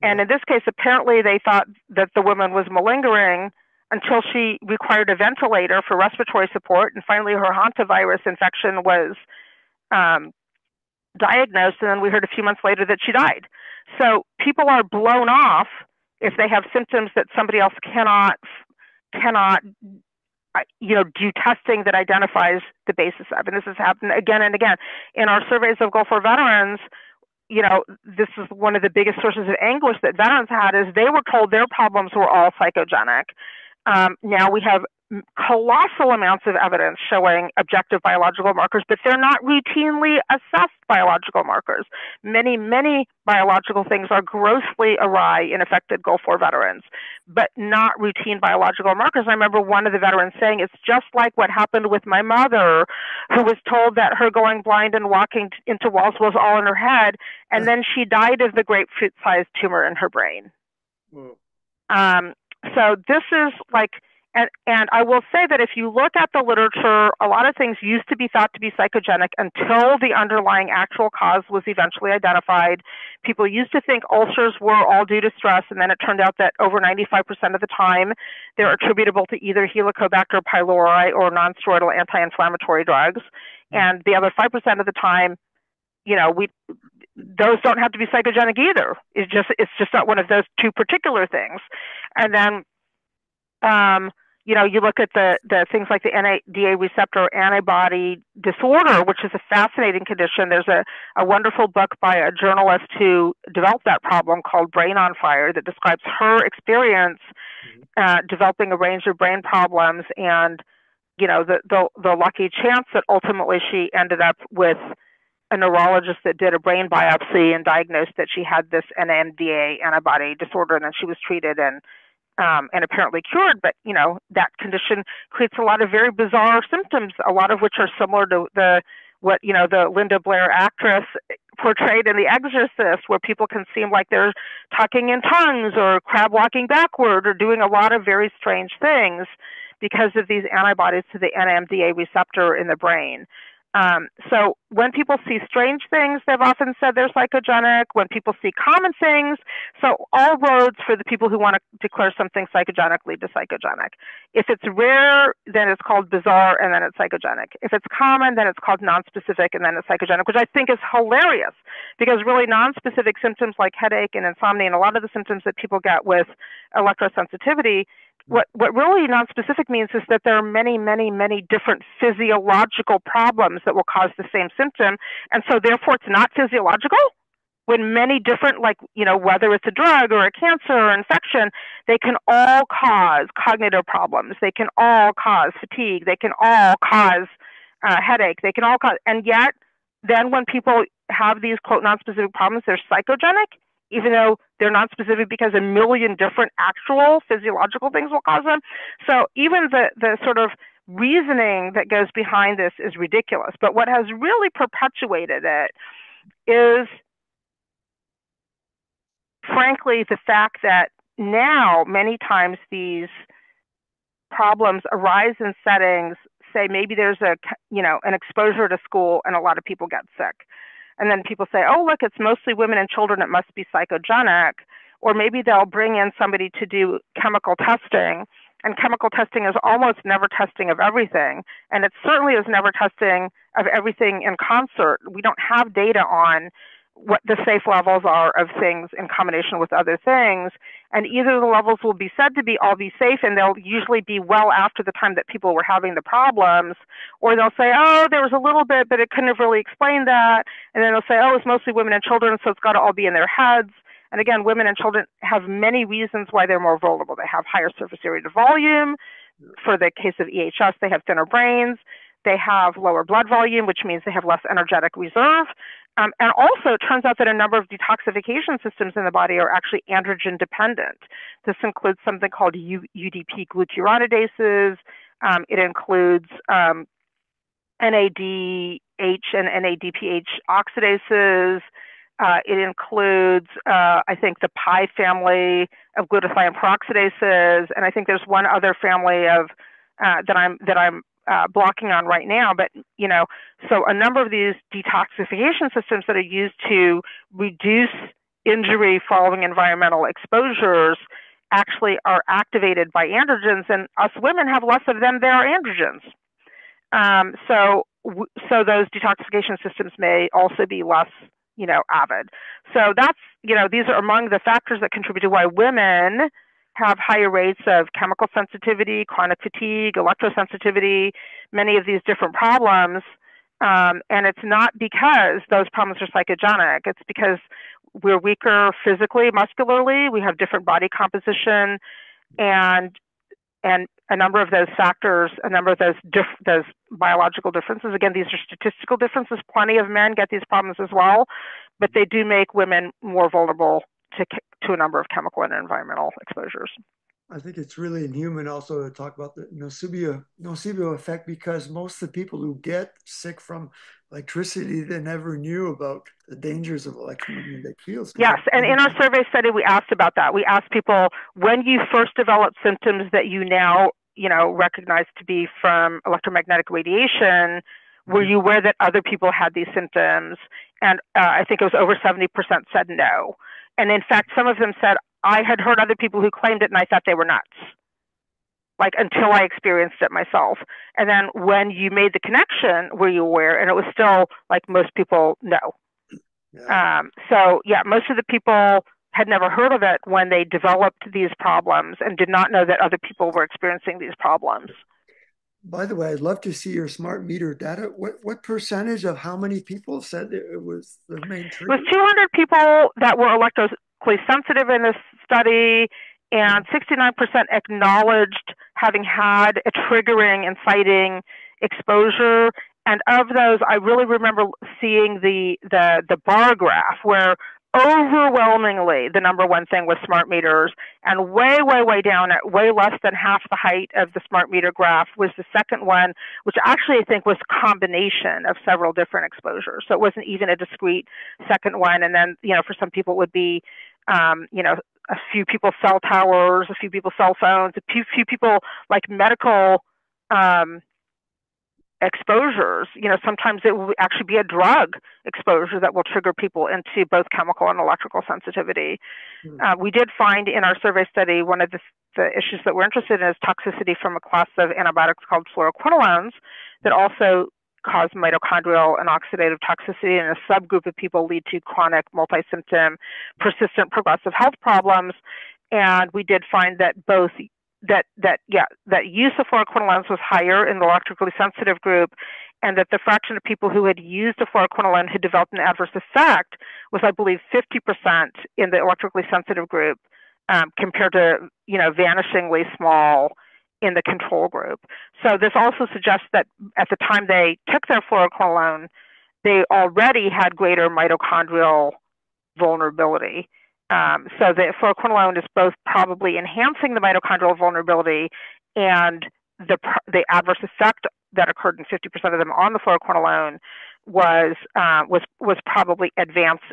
And in this case, apparently they thought that the woman was malingering until she required a ventilator for respiratory support. And finally, her hantavirus infection was diagnosed. And then we heard a few months later that she died. So people are blown off if they have symptoms that somebody else cannot do testing that identifies the basis of. And this has happened again and again. In our surveys of Gulf War veterans, this is one of the biggest sources of anguish that veterans had, is they were told their problems were all psychogenic. Now we have colossal amounts of evidence showing objective biological markers, but they're not routinely assessed biological markers. Many, many biological things are grossly awry in affected Gulf War veterans, but not routine biological markers. I remember one of the veterans saying, it's just like what happened with my mother, who was told that her going blind and walking into walls was all in her head, and then she died of the grapefruit-sized tumor in her brain. So this is like, and I will say that if you look at the literature, a lot of things used to be thought to be psychogenic until the underlying actual cause was eventually identified. People used to think ulcers were all due to stress, and then it turned out that over 95% of the time, they're attributable to either Helicobacter pylori or nonsteroidal anti-inflammatory drugs. And the other 5% of the time, those don't have to be psychogenic either. It's just not one of those two particular things. And then, you look at the things like the NADA receptor antibody disorder, which is a fascinating condition. There's a wonderful book by a journalist who developed that problem called Brain on Fire that describes her experience developing a range of brain problems, and, the lucky chance that ultimately she ended up with a neurologist that did a brain biopsy and diagnosed that she had this NMDA antibody disorder, and then she was treated and apparently cured. But, that condition creates a lot of very bizarre symptoms, a lot of which are similar to the Linda Blair actress portrayed in The Exorcist, where people can seem like they're talking in tongues or crab walking backward or doing a lot of very strange things because of these antibodies to the NMDA receptor in the brain. So when people see strange things, they've often said they're psychogenic. When people see common things, so all roads for the people who want to declare something psychogenic lead to psychogenic. If it's rare, then it's called bizarre, and then it's psychogenic. If it's common, then it's called nonspecific, and then it's psychogenic, which I think is hilarious, because really nonspecific symptoms like headache and insomnia and a lot of the symptoms that people get with electrosensitivity, what really nonspecific means is that there are many, many, many different physiological problems that will cause the same symptom. And so therefore it's not physiological when many different, like, whether it's a drug or a cancer or infection, they can all cause cognitive problems. They can all cause fatigue. They can all cause headache. They can all cause, and yet then when people have these quote nonspecific problems, they're psychogenic, even though they're not specific because a million different actual physiological things will cause them. So even the sort of reasoning that goes behind this is ridiculous. But what has really perpetuated it is, frankly, the fact that now many times these problems arise in settings, say maybe there's an exposure to school and a lot of people get sick. And then people say, oh, look, it's mostly women and children, it must be psychogenic. Or maybe they'll bring in somebody to do chemical testing, and chemical testing is almost never testing of everything. And it certainly is never testing of everything in concert. We don't have data on what the safe levels are of things in combination with other things. And either the levels will be said to be all be safe, and they'll usually be well after the time that people were having the problems, or they'll say, oh, there was a little bit, but it couldn't have really explained that. And then they'll say, oh, it's mostly women and children, so it's got to all be in their heads. And again, women and children have many reasons why they're more vulnerable. They have higher surface area to volume. For the case of EHS, they have thinner brains. They have lower blood volume, which means they have less energetic reserve. And also, it turns out that a number of detoxification systems in the body are actually androgen dependent. This includes something called UDP glucuronidases. It includes NADH and NADPH oxidases. It includes, I think, the pi family of glutathione peroxidases, and I think there's one other family of that I'm blocking on right now. But so a number of these detoxification systems that are used to reduce injury following environmental exposures actually are activated by androgens, and us women have less of them. There are androgens. So those detoxification systems may also be less avid. So that's, these are among the factors that contribute to why women have higher rates of chemical sensitivity, chronic fatigue, electrosensitivity, many of these different problems. And it's not because those problems are psychogenic. It's because we're weaker physically, muscularly. We have different body composition, and a number of those factors, a number of those biological differences. Again, these are statistical differences. Plenty of men get these problems as well, but they do make women more vulnerable to a number of chemical and environmental exposures. I think it's really inhuman also to talk about the nocebo effect, because most of the people who get sick from electricity, they never knew about the dangers of electromagnetic fields. Yes, and in our survey study, we asked about that. We asked people, when you first developed symptoms that you now recognize to be from electromagnetic radiation, were you aware that other people had these symptoms? And I think it was over 70% said no. And in fact, some of them said, I had heard other people who claimed it and I thought they were nuts, until I experienced it myself. And then when you made the connection, were you aware? And it was still most people, no. Yeah. Most of the people had never heard of it when they developed these problems and did not know that other people were experiencing these problems. By the way, I'd love to see your smart meter data. What percentage of how many people said it was the main trigger? It was 200 people that were electrically sensitive in this study, and 69% acknowledged having had a triggering, inciting exposure. And of those, I really remember seeing the bar graph where overwhelmingly the number one thing was smart meters, and way, way, way down at way less than half the height of the smart meter graph was the second one, which actually I think was a combination of several different exposures. So it wasn't even a discrete second one. And then, for some people it would be, a few people cell towers, a few people cell phones, a few people medical exposures. Sometimes it will actually be a drug exposure that will trigger people into both chemical and electrical sensitivity. We did find in our survey study one of the issues that we're interested in is toxicity from a class of antibiotics called fluoroquinolones that also cause mitochondrial and oxidative toxicity in a subgroup of people, lead to chronic multi-symptom persistent progressive health problems. And we did find that both that use of fluoroquinolones was higher in the electrically sensitive group, and that the fraction of people who had used a fluoroquinolone who developed an adverse effect was, I believe, 50% in the electrically sensitive group, compared to vanishingly small in the control group. So this also suggests that at the time they took their fluoroquinolone, they already had greater mitochondrial vulnerability. So the fluoroquinolone is both probably enhancing the mitochondrial vulnerability, and the adverse effect that occurred in 50% of them on the fluoroquinolone was probably advanced.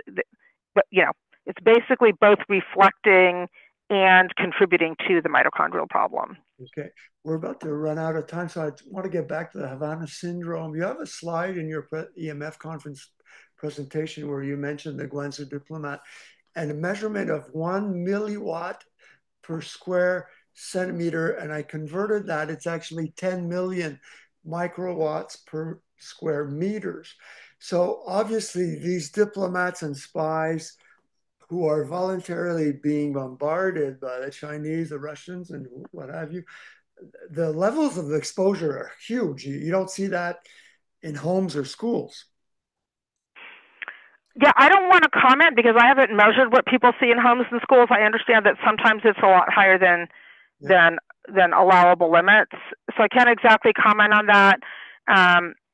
But it's basically both reflecting and contributing to the mitochondrial problem. Okay, we're about to run out of time, so I want to get back to the Havana syndrome. You have a slide in your EMF conference presentation where you mentioned the Gwenzer Diplomat and a measurement of 1 milliwatt per square centimeter, and I converted that. It's actually 10 million microwatts per square meters. So obviously these diplomats and spies who are voluntarily being bombarded by the Chinese, the Russians, and what have you, the levels of exposure are huge. You don't see that in homes or schools. Yeah, I don't want to comment because I haven't measured what people see in homes and schools. I understand that sometimes it's a lot higher than allowable limits. So I can't exactly comment on that.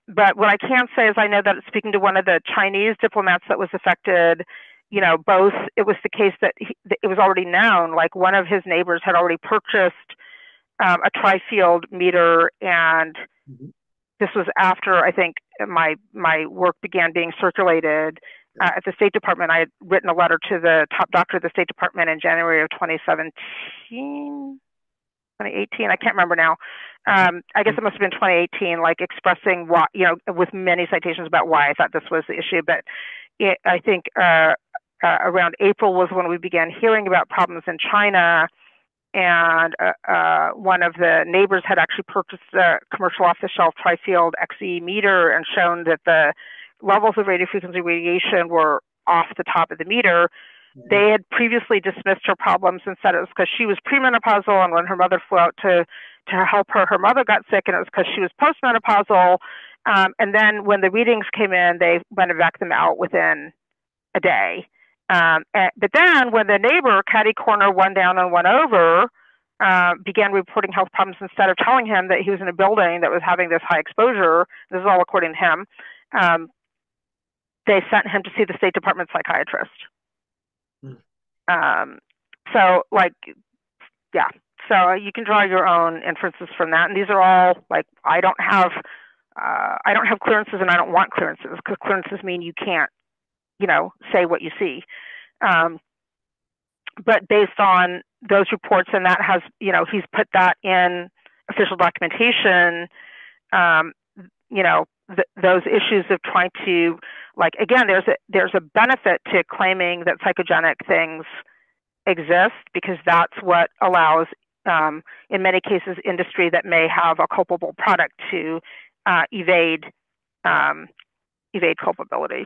But what I can say is I know that speaking to one of the Chinese diplomats that was affected, both, it was the case that it was already known, like one of his neighbors had already purchased a tri-field meter, and this was after, I think, my work began being circulated at the State Department. I had written a letter to the top doctor of the State Department in January of 2018, I can't remember now. I guess it must have been 2018, like expressing why, with many citations about why I thought this was the issue. But I think around April was when we began hearing about problems in China. And one of the neighbors had actually purchased a commercial off-the-shelf tri-field XE meter and shown that the levels of radiofrequency radiation were off the top of the meter. They had previously dismissed her problems and said it was because she was premenopausal, and when her mother flew out to help her mother got sick, and it was because she was postmenopausal. And then when the readings came in, they went and vacuumed them out within a day. But then when the neighbor, catty corner, one down and one over, began reporting health problems instead of telling him that he was in a building that was having this high exposure, this is all according to him, they sent him to see the State Department psychiatrist. So you can draw your own inferences from that. And these are all, like, I don't have clearances, and I don't want clearances, because clearances mean you can't, say what you see. But based on those reports, and that has, he's put that in official documentation, those issues of trying to, like, again, there's a benefit to claiming that psychogenic things exist, because that's what allows, in many cases, industry that may have a culpable product to evade culpability.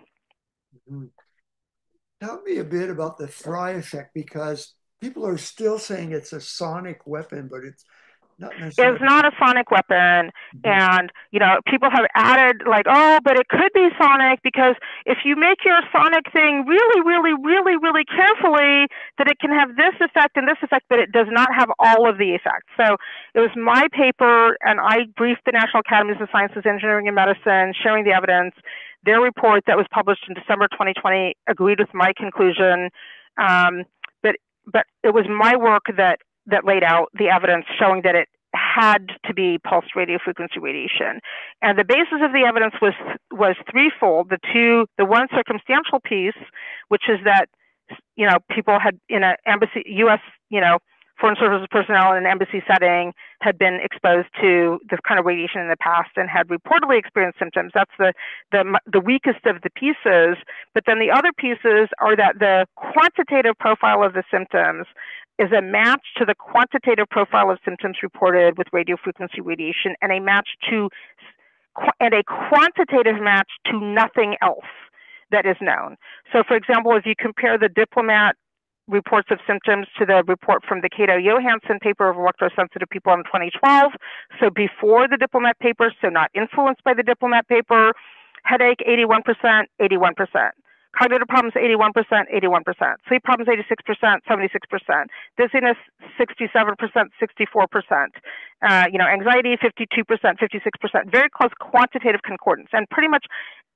Tell me a bit about the Fry effect, because people are still saying it's a sonic weapon, but it's not necessarily. It's not a sonic weapon. And, people have added, like, oh, but it could be sonic, because if you make your sonic thing really, really, really, really carefully, that it can have this effect and this effect, but it does not have all of the effects. So it was my paper, and I briefed the National Academies of Sciences, Engineering, and Medicine, sharing the evidence. Their report that was published in December 2020 agreed with my conclusion, but it was my work that laid out the evidence showing that it had to be pulsed radiofrequency radiation. And the basis of the evidence was threefold. The one circumstantial piece, which is that, people had in an embassy, U.S., foreign services personnel in an embassy setting had been exposed to this kind of radiation in the past and had reportedly experienced symptoms. That's the weakest of the pieces. But then the other pieces are that the quantitative profile of the symptoms is a match to the quantitative profile of symptoms reported with radiofrequency radiation, and a quantitative match to nothing else that is known. So, for example, if you compare the Diplomat reports of symptoms to the report from the Cato Johansson paper of electrosensitive people in 2012, so before the Diplomat paper, so not influenced by the Diplomat paper, headache 81%, 81%. Cognitive problems 81%, 81%. Sleep problems 86%, 76%. Dizziness 67%, 64%. Anxiety 52%, 56%. Very close quantitative concordance. And pretty much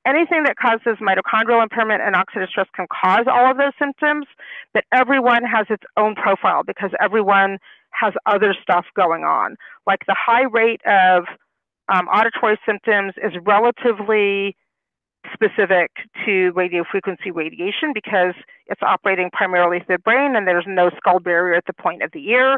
anything that causes mitochondrial impairment and oxidative stress can cause all of those symptoms, but everyone has its own profile because everyone has other stuff going on. Like the high rate of auditory symptoms is relatively specific to radiofrequency radiation because it's operating primarily through the brain and there's no skull barrier at the point of the ear.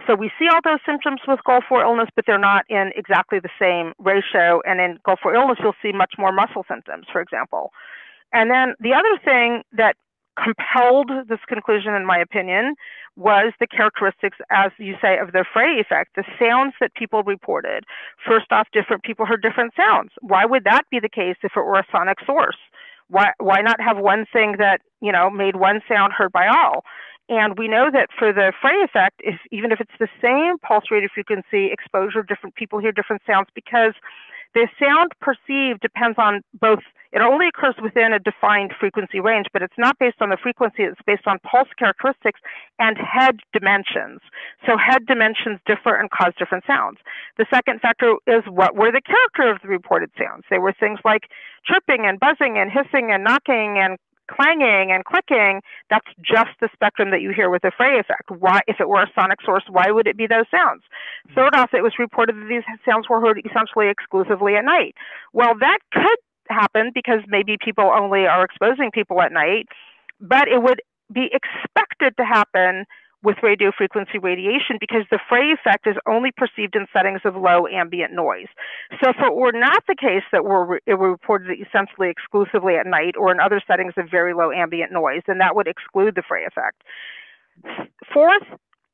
So we see all those symptoms with Gulf War illness, but they're not in exactly the same ratio. And in Gulf War illness, you'll see much more muscle symptoms, for example. And then the other thing that compelled this conclusion, in my opinion, was the characteristics, as you say, of the Frey effect, the sounds that people reported. First off, different people heard different sounds. Why would that be the case if it were a sonic source? Why not have one thing that, made one sound heard by all? And we know that for the Frey effect, even if it's the same pulse radiofrequency exposure, different people hear different sounds because the sound perceived depends on both. It only occurs within a defined frequency range, but it's not based on the frequency. It's based on pulse characteristics and head dimensions. So head dimensions differ and cause different sounds. The second factor is what were the character of the reported sounds. They were things like chirping and buzzing and hissing and knocking and clanging and clicking. That's just the spectrum that you hear with the Frey effect. Why, if it were a sonic source, why would it be those sounds? Third off, it was reported that these sounds were heard essentially exclusively at night. Well, that could happen because maybe people only are exposing people at night, but it would be expected to happen with radiofrequency radiation because the Frey effect is only perceived in settings of low ambient noise. So if it were not the case that it were reported essentially exclusively at night or in other settings of very low ambient noise, then that would exclude the Frey effect. Fourth,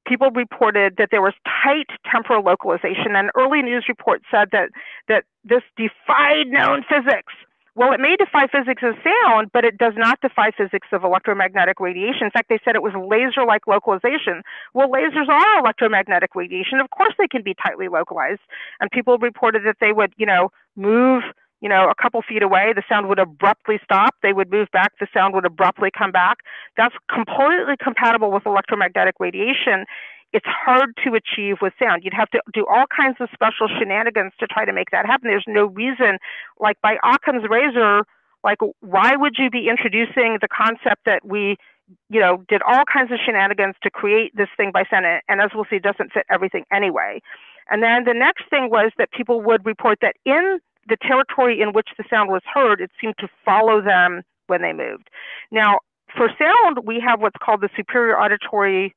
people reported that there was tight temporal localization, and early news reports said that this defied known physics. Well, it may defy physics of sound, but it does not defy physics of electromagnetic radiation. In fact, they said it was laser-like localization. Well, lasers are electromagnetic radiation. Of course, they can be tightly localized. And people reported that they would, move, a couple feet away, the sound would abruptly stop. They would move back, the sound would abruptly come back. That's completely compatible with electromagnetic radiation. It's hard to achieve with sound. You'd have to do all kinds of special shenanigans to try to make that happen. There's no reason, like by Occam's razor, like why would you be introducing the concept that we, did all kinds of shenanigans to create this thing by sound, and as we'll see, it doesn't fit everything anyway. And then the next thing was that people would report that in the territory in which the sound was heard, it seemed to follow them when they moved. Now, for sound, we have what's called the superior olivary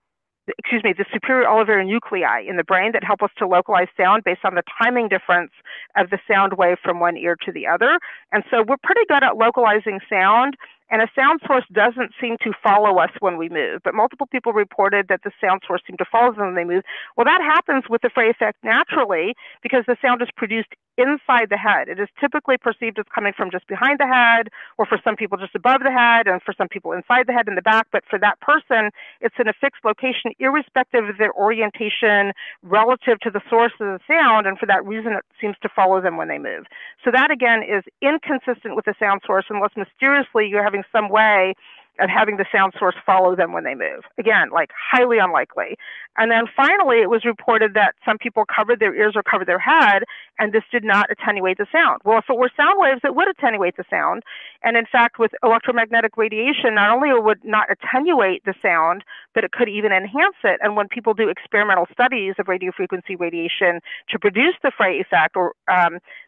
nuclei in the brain that help us to localize sound based on the timing difference of the sound wave from one ear to the other. And so we're pretty good at localizing sound, and a sound source doesn't seem to follow us when we move. But multiple people reported that the sound source seemed to follow them when they move. Well, that happens with the Frey effect naturally because the sound is produced inside the head. It is typically perceived as coming from just behind the head, or for some people just above the head, and for some people inside the head in the back. But for that person, it's in a fixed location, irrespective of their orientation relative to the source of the sound, and for that reason, it seems to follow them when they move. So that, again, is inconsistent with the sound source, unless mysteriously you're having some way of having the sound source follow them when they move. Again, like highly unlikely. And then finally, it was reported that some people covered their ears or covered their head, and this did not attenuate the sound. Well, if it were sound waves, it would attenuate the sound. And in fact, with electromagnetic radiation, not only it would not attenuate the sound, but it could even enhance it. And when people do experimental studies of radiofrequency radiation to produce the Frey effect, or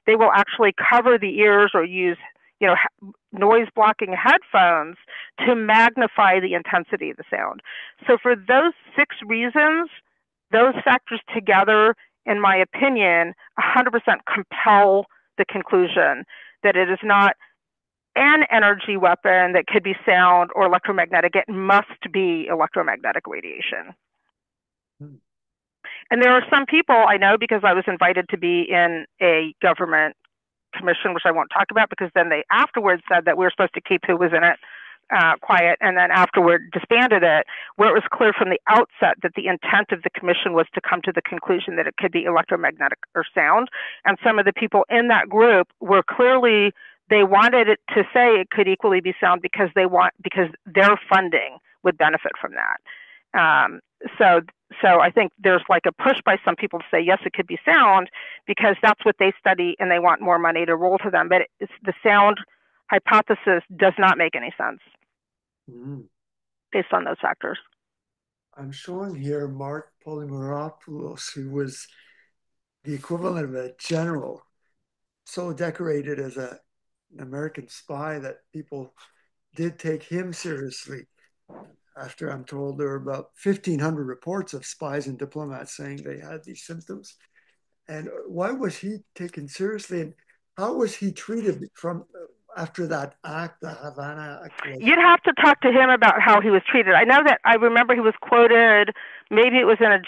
they will actually cover the ears or use noise blocking headphones to magnify the intensity of the sound. So for those 6 reasons, those factors together, in my opinion, 100% compel the conclusion that it is not an energy weapon that could be sound or electromagnetic. It must be electromagnetic radiation. And there are some people I know, because I was invited to be in a government commission, which I won't talk about, because then they afterwards said that we were supposed to keep who was in it quiet, and then afterward disbanded it, where it was clear from the outset that the intent of the commission was to come to the conclusion that it could be electromagnetic or sound. And some of the people in that group were clearly, they wanted it to say it could equally be sound because their funding would benefit from that. So I think there's like a push by some people to say, yes, it could be sound, because that's what they study and they want more money to roll to them. But the sound hypothesis does not make any sense based on those factors. I'm showing here Mark Polymeropoulos, who was the equivalent of a general, so decorated as an American spy that people did take him seriously. After, I'm told, there were about 1,500 reports of spies and diplomats saying they had these symptoms. And why was he taken seriously, and how was he treated from after that act, the Havana act? You'd have to talk to him about how he was treated. I know that I remember he was quoted, maybe it was in a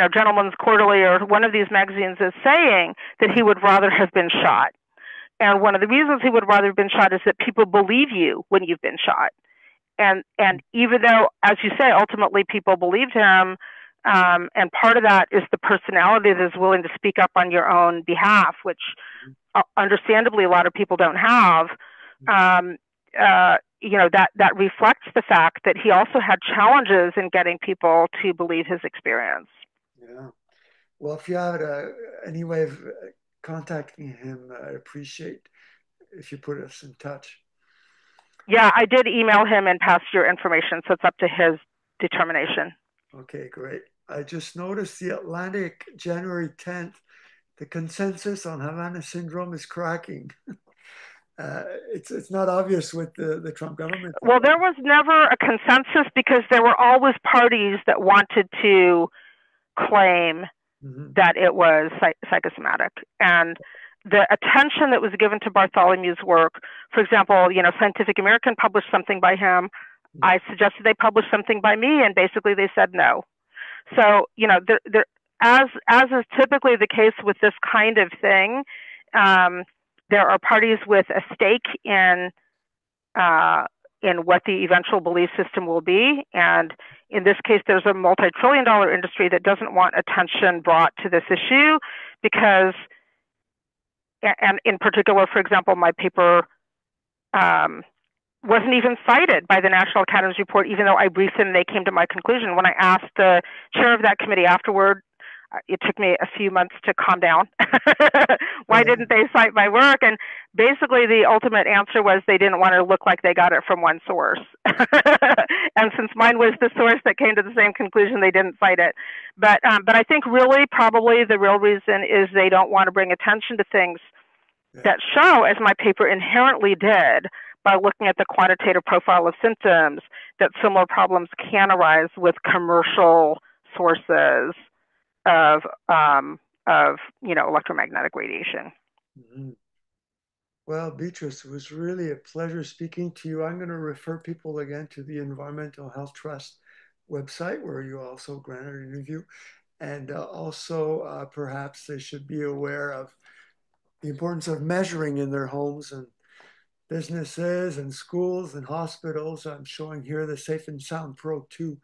Gentleman's Quarterly or one of these magazines, as saying that he would rather have been shot. And one of the reasons he would rather have been shot is that people believe you when you've been shot. And even though, as you say, ultimately people believed him, and part of that is the personality that is willing to speak up on your own behalf, which understandably a lot of people don't have. That reflects the fact that he also had challenges in getting people to believe his experience. Yeah. Well, if you have any way of contacting him, I'd appreciate if you put us in touch. Yeah, I did email him and pass your information, so it's up to his determination. Okay, great. I just noticed the Atlantic, January 10th, the consensus on Havana syndrome is cracking. It's not obvious with the Trump government. Well, there was never a consensus because there were always parties that wanted to claim that it was psychosomatic. And the attention that was given to Bartholomew's work, for example, Scientific American published something by him. I suggested they publish something by me, and basically they said no. So, as is typically the case with this kind of thing, there are parties with a stake in what the eventual belief system will be. And in this case, there's a multi-trillion-dollar industry that doesn't want attention brought to this issue because, and in particular, for example, my paper wasn't even cited by the National Academy's report, even though I briefed them and they came to my conclusion. When I asked the chair of that committee afterward, it took me a few months to calm down. Why didn't they cite my work? And basically the ultimate answer was they didn't want to look like they got it from one source. And since mine was the source that came to the same conclusion, they didn't cite it. But I think really probably the real reason is they don't want to bring attention to things that show, as my paper inherently did, by looking at the quantitative profile of symptoms, that similar problems can arise with commercial sources of electromagnetic radiation. Well, Beatrice, it was really a pleasure speaking to you. I'm going to refer people again to the Environmental Health Trust website, where you also granted an interview. And also, perhaps they should be aware of the importance of measuring in their homes and businesses and schools and hospitals. I'm showing here the Safe and Sound Pro 2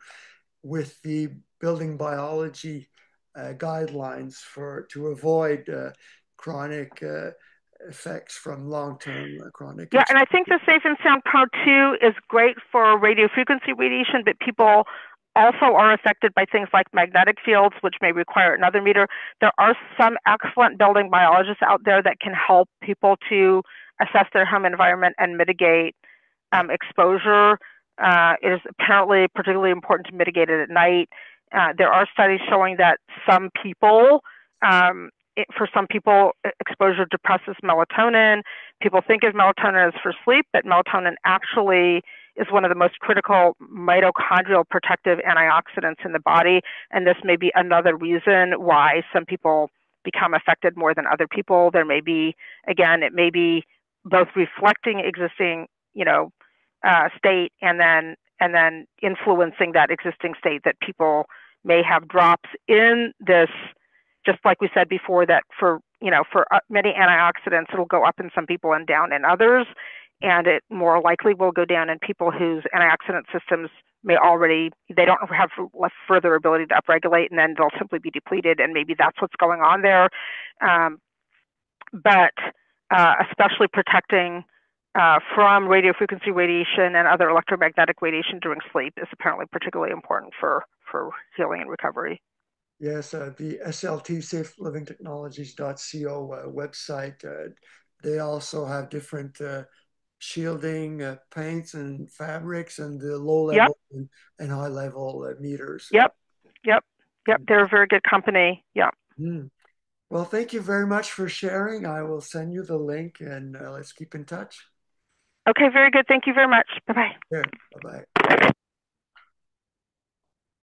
with the building biology guidelines to avoid chronic effects from long-term chronic. Yeah, and I think the Safe and Sound Pro 2 is great for radio frequency radiation, but people also are affected by things like magnetic fields, which may require another meter. There are some excellent building biologists out there that can help people to assess their home environment and mitigate exposure. It is apparently particularly important to mitigate it at night. There are studies showing that some people for some people, exposure depresses melatonin. People think of melatonin as for sleep, but melatonin actually is one of the most critical mitochondrial protective antioxidants in the body. And this may be another reason why some people become affected more than other people. There may be, again, it may be both reflecting existing, state and then influencing that existing state, that people may have drops in this, just like we said before, that for many antioxidants, it'll go up in some people and down in others, and it more likely will go down in people whose antioxidant systems they don't have further ability to upregulate, and then they'll simply be depleted, and maybe that's what's going on there. But especially protecting from radiofrequency radiation and other electromagnetic radiation during sleep is apparently particularly important for healing and recovery. Yes, the SLT Safe Living Technologies.co website, they also have different shielding paints and fabrics and the low Yep. level and high level meters. Yep. Yep. Yep. They're a very good company. Yeah. Mm. Well, thank you very much for sharing. I will send you the link and let's keep in touch. Okay. Very good. Thank you very much. Bye bye. Yeah, bye bye.